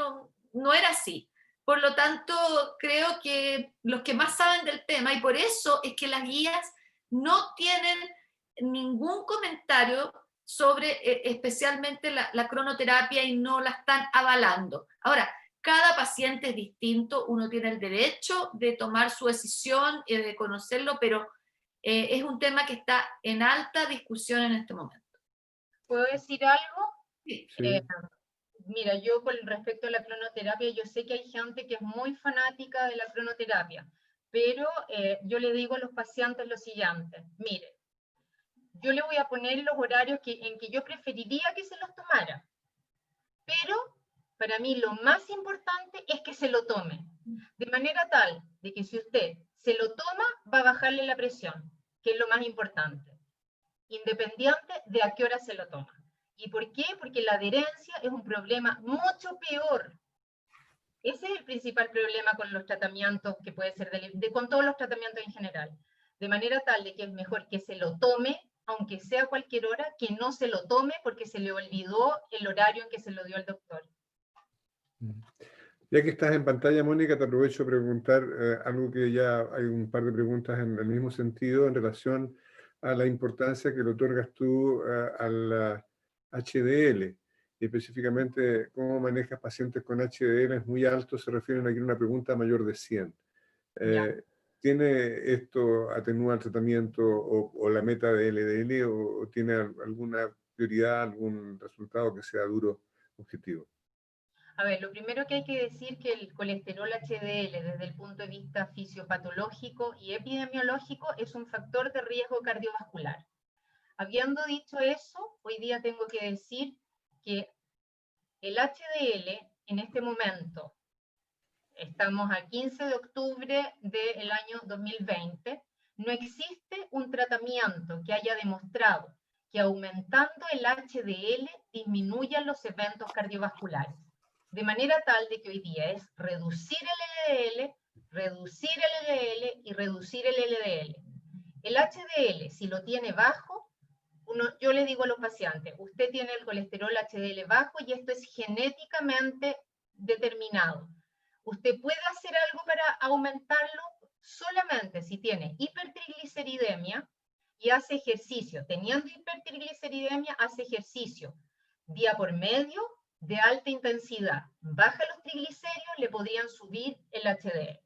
no era así. Por lo tanto, creo que los que más saben del tema, y por eso es que las guías no tienen ningún comentario sobre especialmente la cronoterapia y no la están avalando. Ahora, cada paciente es distinto, uno tiene el derecho de tomar su decisión y de conocerlo, pero es un tema que está en alta discusión en este momento. ¿Puedo decir algo? Sí. Mira, yo con respecto a la cronoterapia, yo sé que hay gente que es muy fanática de la cronoterapia, pero yo le digo a los pacientes lo siguiente: mire, yo le voy a poner los horarios en que yo preferiría que se los tomara, pero para mí lo más importante es que se lo tome, de manera tal de que si usted se lo toma, va a bajarle la presión, que es lo más importante, independiente de a qué hora se lo toma. ¿Y por qué? Porque la adherencia es un problema mucho peor. Ese es el principal problema con los tratamientos, que puede ser con todos los tratamientos en general. De manera tal de que es mejor que se lo tome, aunque sea a cualquier hora, que no se lo tome porque se le olvidó el horario en que se lo dio el doctor. Ya que estás en pantalla, Mónica, te aprovecho de preguntar algo que ya hay un par de preguntas en el mismo sentido en relación a la importancia que le otorgas tú al HDL, y específicamente cómo manejas pacientes con HDL muy alto. Se refieren aquí a una pregunta mayor de 100. ¿Tiene esto, atenúa el tratamiento o la meta de LDL, o tiene alguna prioridad, algún resultado que sea duro, objetivo? A ver, lo primero que hay que decir que el colesterol HDL desde el punto de vista fisiopatológico y epidemiológico es un factor de riesgo cardiovascular. Habiendo dicho eso, hoy día tengo que decir que el HDL en este momento, estamos a 15 de octubre del año 2020, no existe un tratamiento que haya demostrado que aumentando el HDL disminuyan los eventos cardiovasculares. De manera tal de que hoy día es reducir el LDL, reducir el LDL y reducir el LDL. El HDL, si lo tiene bajo, yo le digo a los pacientes, usted tiene el colesterol HDL bajo y esto es genéticamente determinado. Usted puede hacer algo para aumentarlo solamente si tiene hipertrigliceridemia y hace ejercicio. Teniendo hipertrigliceridemia, hace ejercicio día por medio de alta intensidad. Baja los triglicéridos, le podrían subir el HDL.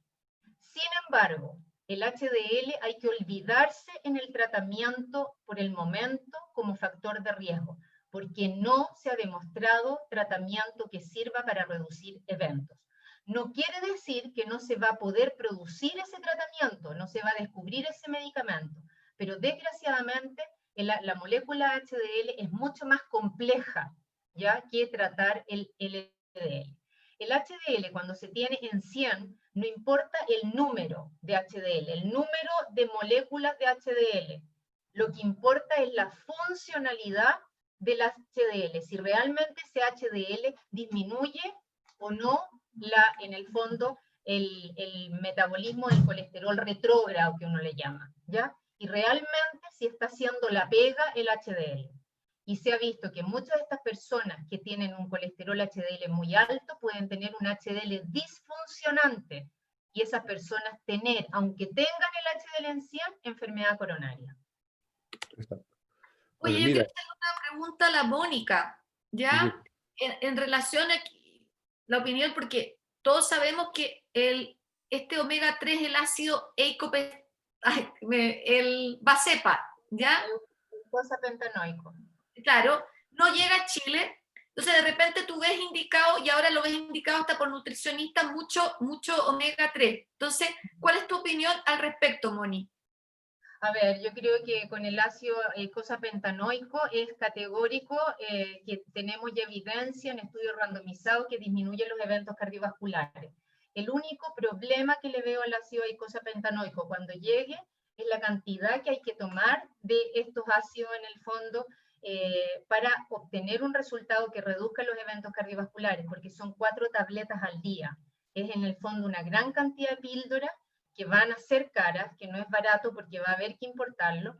Sin embargo, el HDL hay que olvidarse en el tratamiento por el momento como factor de riesgo, porque no se ha demostrado tratamiento que sirva para reducir eventos. No quiere decir que no se va a poder producir ese tratamiento, no se va a descubrir ese medicamento, pero desgraciadamente la molécula HDL es mucho más compleja, ¿ya?, que tratar el LDL. El HDL, cuando se tiene en 100, no importa el número de HDL, el número de moléculas de HDL. Lo que importa es la funcionalidad del HDL, si realmente ese HDL disminuye o no en el fondo el metabolismo del colesterol retrógrado que uno le llama, ¿ya? Y realmente si está haciendo la pega el HDL. Y se ha visto que muchas de estas personas que tienen un colesterol HDL muy alto pueden tener un HDL disfuncionante, y esas personas tener, aunque tengan el HDL en 100, enfermedad coronaria. Exacto. Oye, Bueno, yo mira, quiero hacer una pregunta a la Mónica, ¿ya? En relación a la opinión, porque todos sabemos que este omega 3, el ácido el Vasepa, ¿ya? El glucosapentanoico. Claro, no llega a Chile. Entonces de repente tú ves indicado, y ahora lo ves indicado hasta por nutricionistas, mucho omega 3. Entonces, ¿cuál es tu opinión al respecto, Moni? A ver, yo creo que con el ácido eicosapentanoico es categórico que tenemos ya evidencia en estudios randomizados que disminuye los eventos cardiovasculares. El único problema que le veo al ácido eicosapentanoico cuando llegue es la cantidad que hay que tomar de estos ácidos en el fondo para obtener un resultado que reduzca los eventos cardiovasculares, porque son 4 tabletas al día. Es en el fondo una gran cantidad de píldoras que van a ser caras, que no es barato porque va a haber que importarlo,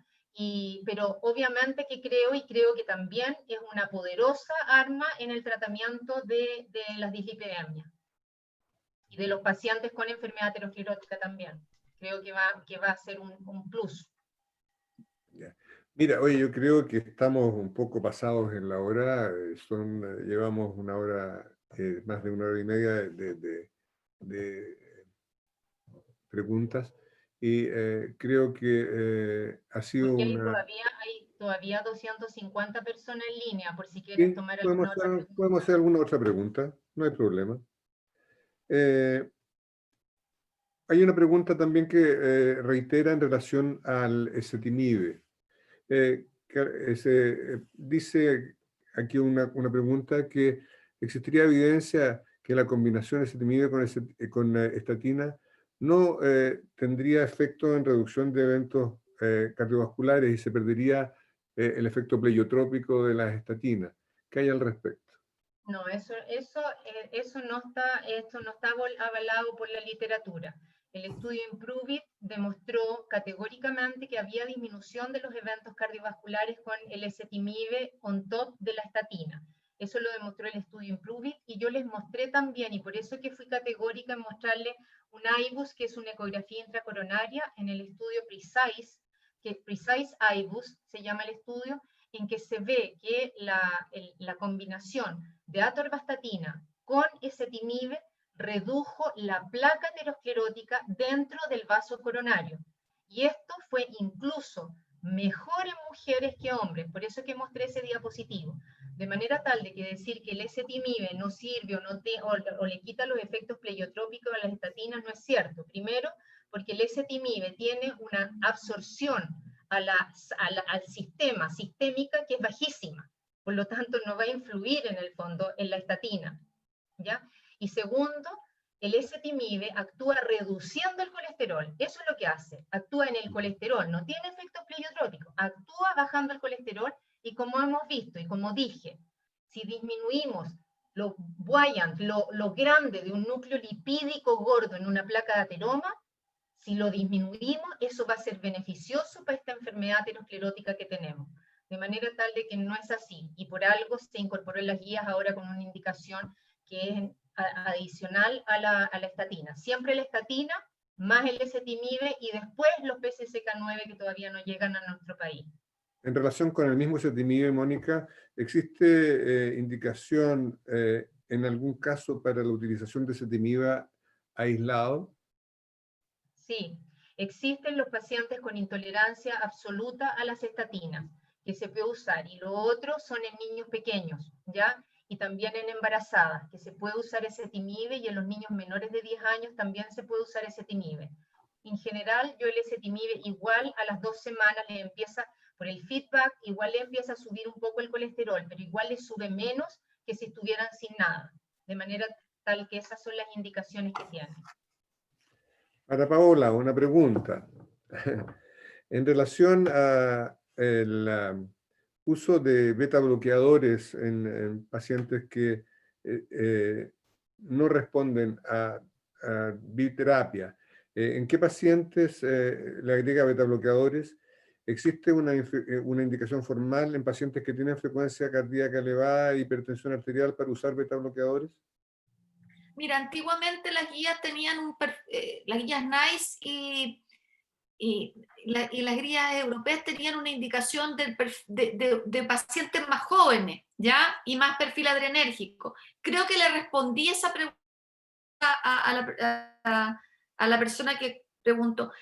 pero obviamente que creo que también es una poderosa arma en el tratamiento de las dislipidemias y de los pacientes con enfermedad aterosclerótica también. Creo que va a ser un plus. ya. Mira, oye, yo creo que estamos un poco pasados en la hora, llevamos una hora, más de una hora y media de preguntas, y creo que ha sido Porque una... hay todavía 250 personas en línea, por si quieren Sí, tomar alguna otra pregunta. podemos hacer alguna otra pregunta, no hay problema. Hay una pregunta también que reitera en relación al ezetimibe. Dice aquí una pregunta que existiría evidencia que la combinación ezetimibe con estatina no tendría efecto en reducción de eventos cardiovasculares y se perdería el efecto pleiotrópico de las estatinas. ¿Qué hay al respecto? No, esto no está avalado por la literatura. El estudio IMPROVE-IT demostró categóricamente que había disminución de los eventos cardiovasculares con el ezetimibe on top de la estatina. Eso lo demostró el estudio IMPROVE-IT, y yo les mostré también, y por eso que fui categórica en mostrarle un IBUS, que es una ecografía intracoronaria, en el estudio PRECISE, que PRECISE IBUS se llama el estudio, en que se ve que la combinación de atorvastatina con ezetimibe redujo la placa aterosclerótica dentro del vaso coronario. Y esto fue incluso mejor en mujeres que hombres, por eso que mostré ese diapositivo. De manera tal de que decir que el ezetimibe no sirve o le quita los efectos pleiotrópicos a las estatinas no es cierto. Primero, porque el ezetimibe tiene una absorción al sistema sistémica que es bajísima, por lo tanto no va a influir en el fondo en la estatina, ¿ya? Y segundo, el ezetimibe actúa reduciendo el colesterol, eso es lo que hace, actúa en el colesterol, no tiene efectos pleiotrópicos, actúa bajando el colesterol, y como hemos visto y como dije, si disminuimos lo buoyant, lo grande de un núcleo lipídico gordo en una placa de ateroma, si lo disminuimos, eso va a ser beneficioso para esta enfermedad aterosclerótica que tenemos. De manera tal de que no es así. Y por algo se incorporó en las guías ahora con una indicación que es adicional a la estatina. Siempre la estatina, más el ezetimibe y después los PCSK9 que todavía no llegan a nuestro país. En relación con el mismo ezetimibe, Mónica, ¿existe indicación en algún caso para la utilización de ezetimibe aislado? Sí, existen los pacientes con intolerancia absoluta a las estatinas, que se puede usar, y lo otro son en niños pequeños, ¿ya? Y también en embarazadas, que se puede usar ezetimibe, y en los niños menores de 10 años también se puede usar ezetimibe. En general, yo el ezetimibe igual a las 2 semanas le empieza, por el feedback, igual le empieza a subir un poco el colesterol, pero igual le sube menos que si estuvieran sin nada, de manera tal que esas son las indicaciones que tienen. Para Paola, una pregunta. En relación al uso de beta bloqueadores en pacientes que no responden a biterapia, ¿en qué pacientes le agrega beta bloqueadores? ¿Existe una indicación formal en pacientes que tienen frecuencia cardíaca elevada e hipertensión arterial para usar beta bloqueadores? Mira, antiguamente las guías tenían las guías NICE y las guías europeas tenían una indicación de pacientes más jóvenes, ¿ya? Y más perfil adrenérgico. Creo que le respondí esa pregunta a la persona que preguntó.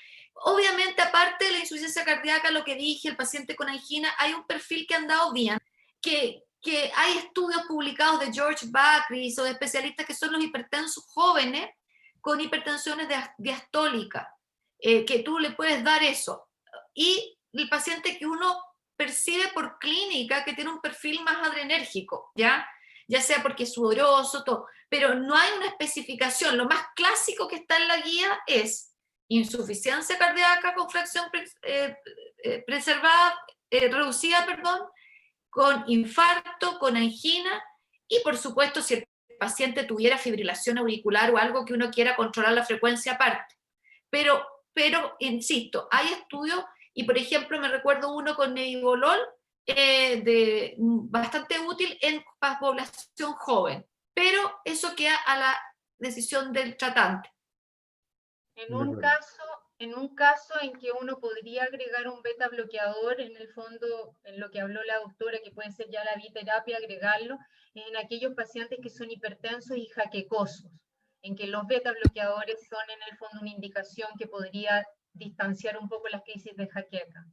Obviamente, aparte de la insuficiencia cardíaca, lo que dije, el paciente con angina, hay un perfil que ha andado bien, que hay estudios publicados de George Bakris o de especialistas que son los hipertensos jóvenes con hipertensiones diastólicas, que tú le puedes dar eso. Y el paciente que uno percibe por clínica que tiene un perfil más adrenérgico, ¿ya? Ya sea porque es sudoroso, todo, pero no hay una especificación. Lo más clásico que está en la guía es insuficiencia cardíaca con fracción reducida, con infarto, con angina, y por supuesto si el paciente tuviera fibrilación auricular o algo que uno quiera controlar la frecuencia aparte. Pero insisto, hay estudios, y por ejemplo me recuerdo uno con nebivolol, bastante útil en población joven, pero eso queda a la decisión del tratante. En un caso en que uno podría agregar un beta bloqueador, en el fondo, en lo que habló la doctora, que puede ser ya la biterapia, agregarlo, en aquellos pacientes que son hipertensos y jaquecosos, en que los beta bloqueadores son en el fondo una indicación que podría distanciar un poco las crisis de jaqueca.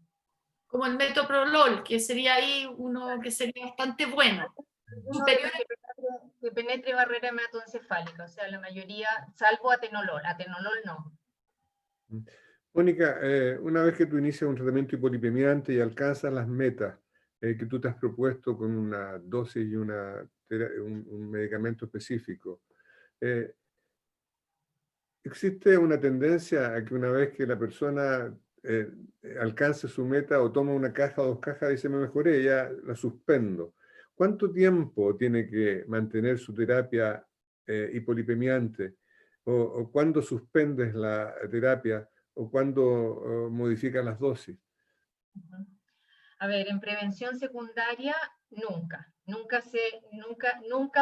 Como el metoprolol, que sería ahí uno que sería bastante bueno. Superior que penetre barrera hematoencefálica, o sea, la mayoría, salvo atenolol no. Mónica, una vez que tú inicias un tratamiento hipolipemiante y alcanzas las metas que tú te has propuesto con una dosis y un medicamento específico, ¿existe una tendencia a que una vez que la persona alcance su meta o toma una caja o 2 cajas y dice me mejoré, ya la suspendo? ¿Cuánto tiempo tiene que mantener su terapia hipolipemiante? ¿O cuándo suspendes la terapia? ¿O cuándo modificas las dosis? A ver, en prevención secundaria, nunca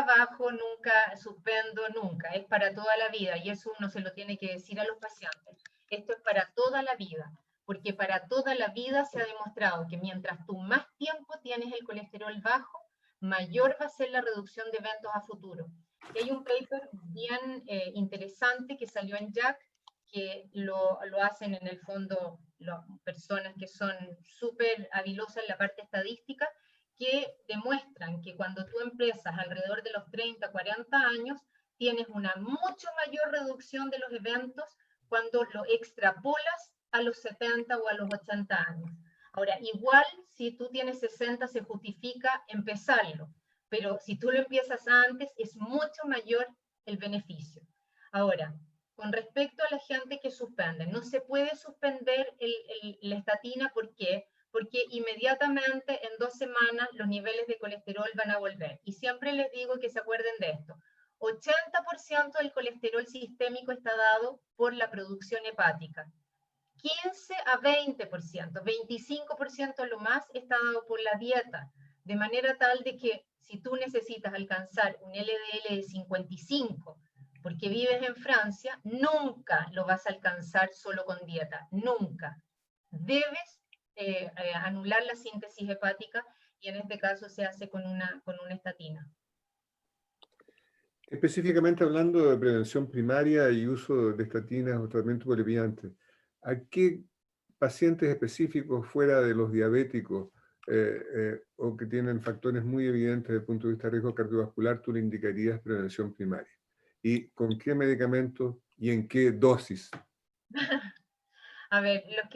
bajo, nunca suspendo, nunca. Es para toda la vida, y eso uno se lo tiene que decir a los pacientes. Esto es para toda la vida, porque para toda la vida se ha demostrado que mientras tú más tiempo tienes el colesterol bajo, mayor va a ser la reducción de eventos a futuro. Y hay un paper bien interesante que salió en JACC, que lo hacen en el fondo personas que son súper habilosas en la parte estadística, que demuestran que cuando tú empiezas alrededor de los 30, 40 años, tienes una mucho mayor reducción de los eventos cuando lo extrapolas a los 70 o a los 80 años. Ahora, igual si tú tienes 60 se justifica empezarlo, pero si tú lo empiezas antes es mucho mayor el beneficio. Ahora, con respecto a la gente que suspende, no se puede suspender la estatina, ¿por qué? Porque inmediatamente en 2 semanas los niveles de colesterol van a volver. Y siempre les digo que se acuerden de esto. 80% del colesterol sistémico está dado por la producción hepática. 15 a 20%, 25% lo más está dado por la dieta. De manera tal de que si tú necesitas alcanzar un LDL de 55 porque vives en Francia, nunca lo vas a alcanzar solo con dieta, nunca. Debes anular la síntesis hepática y en este caso se hace con una estatina. Específicamente hablando de prevención primaria y uso de estatinas o tratamiento por aliviante, ¿a qué pacientes específicos fuera de los diabéticos o que tienen factores muy evidentes desde el punto de vista de riesgo cardiovascular tú le indicarías prevención primaria? ¿Y con qué medicamentos y en qué dosis? A ver, los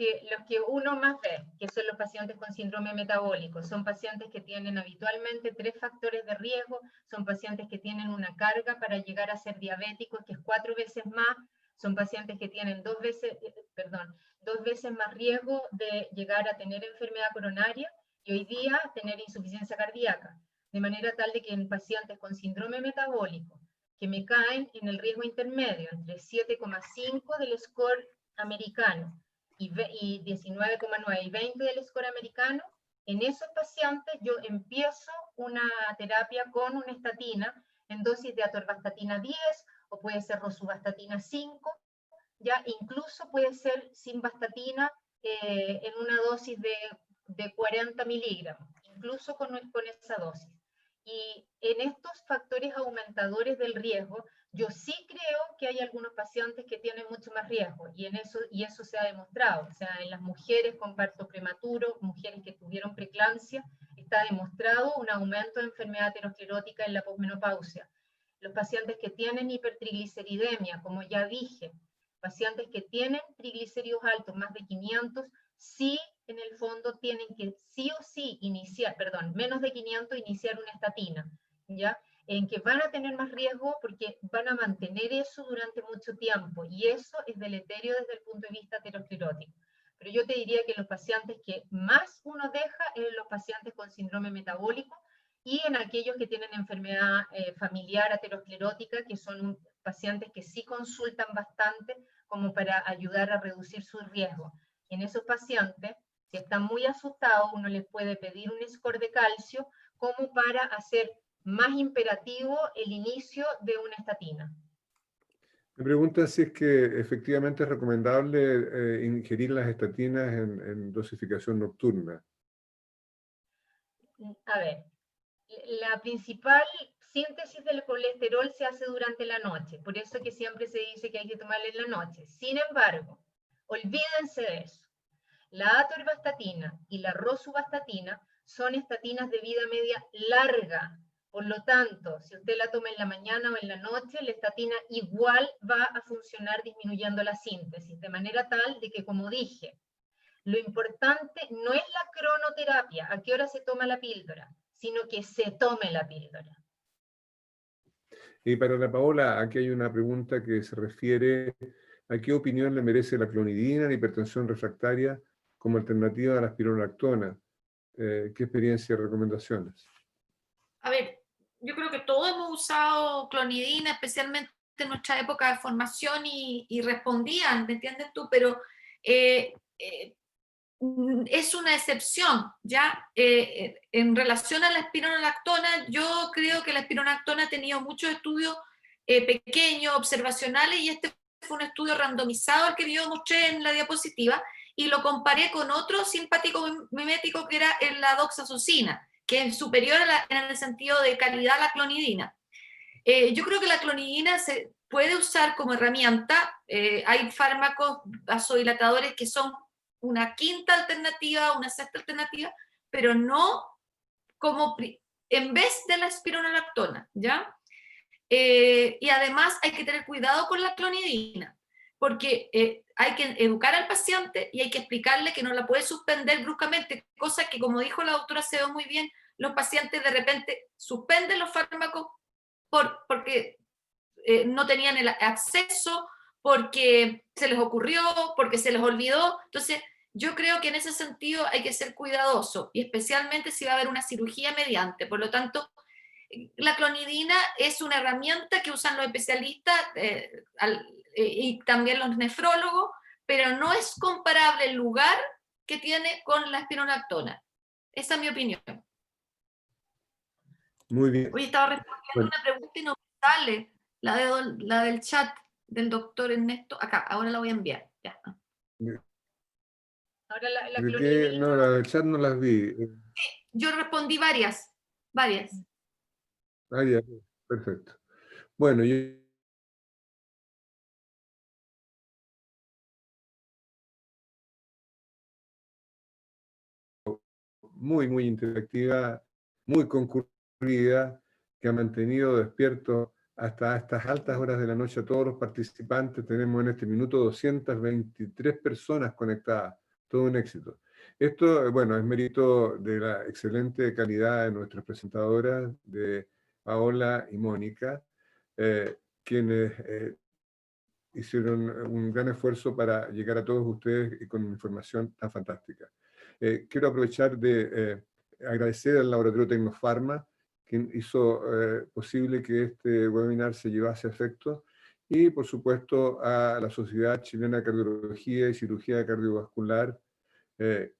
que uno más ve, que son los pacientes con síndrome metabólico, son pacientes que tienen habitualmente 3 factores de riesgo, son pacientes que tienen una carga para llegar a ser diabéticos, que es 4 veces más, son pacientes que tienen 2 veces más riesgo de llegar a tener enfermedad coronaria y hoy día tener insuficiencia cardíaca, de manera tal de que en pacientes con síndrome metabólico, que me caen en el riesgo intermedio, entre 7,5 del score americano y 19,9 y 20 del score americano, en esos pacientes yo empiezo una terapia con una estatina en dosis de atorvastatina 10 o puede ser rosuvastatina 5, ya incluso puede ser simvastatina en una dosis de 40 miligramos, incluso con esa dosis. Y en estos factores aumentadores del riesgo, yo sí creo que hay algunos pacientes que tienen mucho más riesgo, y eso se ha demostrado. O sea, en las mujeres con parto prematuro, mujeres que tuvieron preeclampsia, está demostrado un aumento de enfermedad aterosclerótica en la posmenopausia. Los pacientes que tienen hipertrigliceridemia, como ya dije, pacientes que tienen triglicéridos altos, más de 500, sí, en el fondo tienen que sí o sí iniciar, menos de 500, iniciar una estatina, ¿ya? En que van a tener más riesgo porque van a mantener eso durante mucho tiempo, y eso es deleterio desde el punto de vista aterosclerótico. Pero yo te diría que los pacientes que más uno deja es los pacientes con síndrome metabólico y en aquellos que tienen enfermedad familiar aterosclerótica, que son pacientes que sí consultan bastante como para ayudar a reducir su riesgo. En esos pacientes, si están muy asustados, uno les puede pedir un score de calcio como para hacer más imperativo el inicio de una estatina. Me pregunta si es que efectivamente es recomendable ingerir las estatinas en dosificación nocturna. A ver, la principal síntesis del colesterol se hace durante la noche, por eso que siempre se dice que hay que tomarla en la noche. Sin embargo, olvídense de eso. La atorvastatina y la rosuvastatina son estatinas de vida media larga. Por lo tanto, si usted la toma en la mañana o en la noche, la estatina igual va a funcionar disminuyendo la síntesis, de manera tal de que, como dije, lo importante no es la cronoterapia, a qué hora se toma la píldora, sino que se tome la píldora. Y para Ana Paola, aquí hay una pregunta que se refiere a qué opinión le merece la clonidina en hipertensión refractaria como alternativa a la espironolactona. ¿Qué experiencia y recomendaciones? A ver, yo creo que todos hemos usado clonidina, especialmente en nuestra época de formación y respondían, ¿me entiendes tú? Pero es una excepción, ¿ya? En relación a la espironolactona, yo creo que la espironolactona ha tenido muchos estudios pequeños, observacionales, y este fue un estudio randomizado el que yo mostré en la diapositiva, y lo comparé con otro simpático mimético que era la doxazosina, que es superior en el sentido de calidad a la clonidina. Yo creo que la clonidina se puede usar como herramienta. Hay fármacos vasodilatadores que son una quinta alternativa, una sexta alternativa, pero no como en vez de la espironolactona, ¿ya? Y además hay que tener cuidado con la clonidina, porque hay que educar al paciente y hay que explicarle que no la puede suspender bruscamente, cosa que, como dijo la doctora Acevedo muy bien, los pacientes de repente suspenden los fármacos porque no tenían el acceso, porque se les ocurrió, porque se les olvidó. Entonces, yo creo que en ese sentido hay que ser cuidadoso, y especialmente si va a haber una cirugía mediante. Por lo tanto, la clonidina es una herramienta que usan los especialistas y también los nefrólogos, pero no es comparable el lugar que tiene con la espironolactona. Esa es mi opinión. Muy bien. Hoy estaba respondiendo Bueno. una pregunta y no me sale la del chat del doctor Ernesto. Acá, ahora la voy a enviar. Ya. Ahora la ¿De qué? clorhidrina. No, la del chat no las vi. Yo respondí varias. Ah, ya, perfecto. Bueno, yo muy interactiva, muy concurrida, que ha mantenido despierto hasta estas altas horas de la noche a todos los participantes. Tenemos en este minuto 223 personas conectadas, todo un éxito. Esto, bueno, es mérito de la excelente calidad de nuestras presentadoras, de Paola y Mónica, quienes hicieron un gran esfuerzo para llegar a todos ustedes y con información tan fantástica. Quiero aprovechar de agradecer al Laboratorio Tecnofarma, quien hizo posible que este webinar se llevase a efecto, y por supuesto a la Sociedad Chilena de Cardiología y Cirugía Cardiovascular,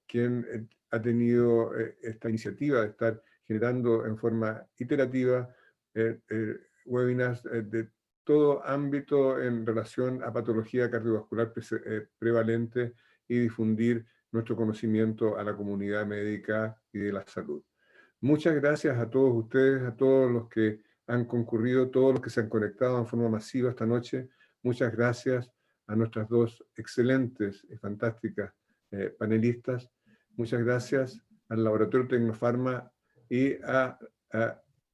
quien ha tenido esta iniciativa de estar generando en forma iterativa webinars de todo ámbito en relación a patología cardiovascular prevalente y difundir nuestro conocimiento a la comunidad médica y de la salud. Muchas gracias a todos ustedes, a todos los que han concurrido, todos los que se han conectado en forma masiva esta noche. Muchas gracias a nuestras dos excelentes y fantásticas panelistas. Muchas gracias al Laboratorio Tecnofarma y a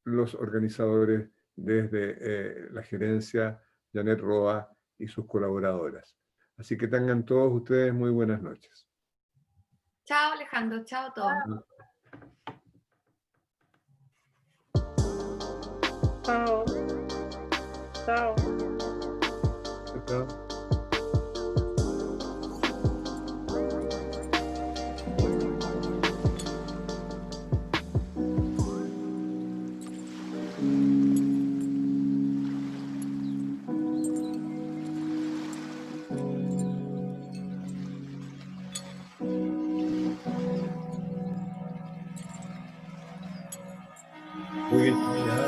los organizadores desde la gerencia, Janet Roa y sus colaboradoras. Así que tengan todos ustedes muy buenas noches. Chao, Alejandro. Chao a todos. Chao. Chao. Chao. Muy bien.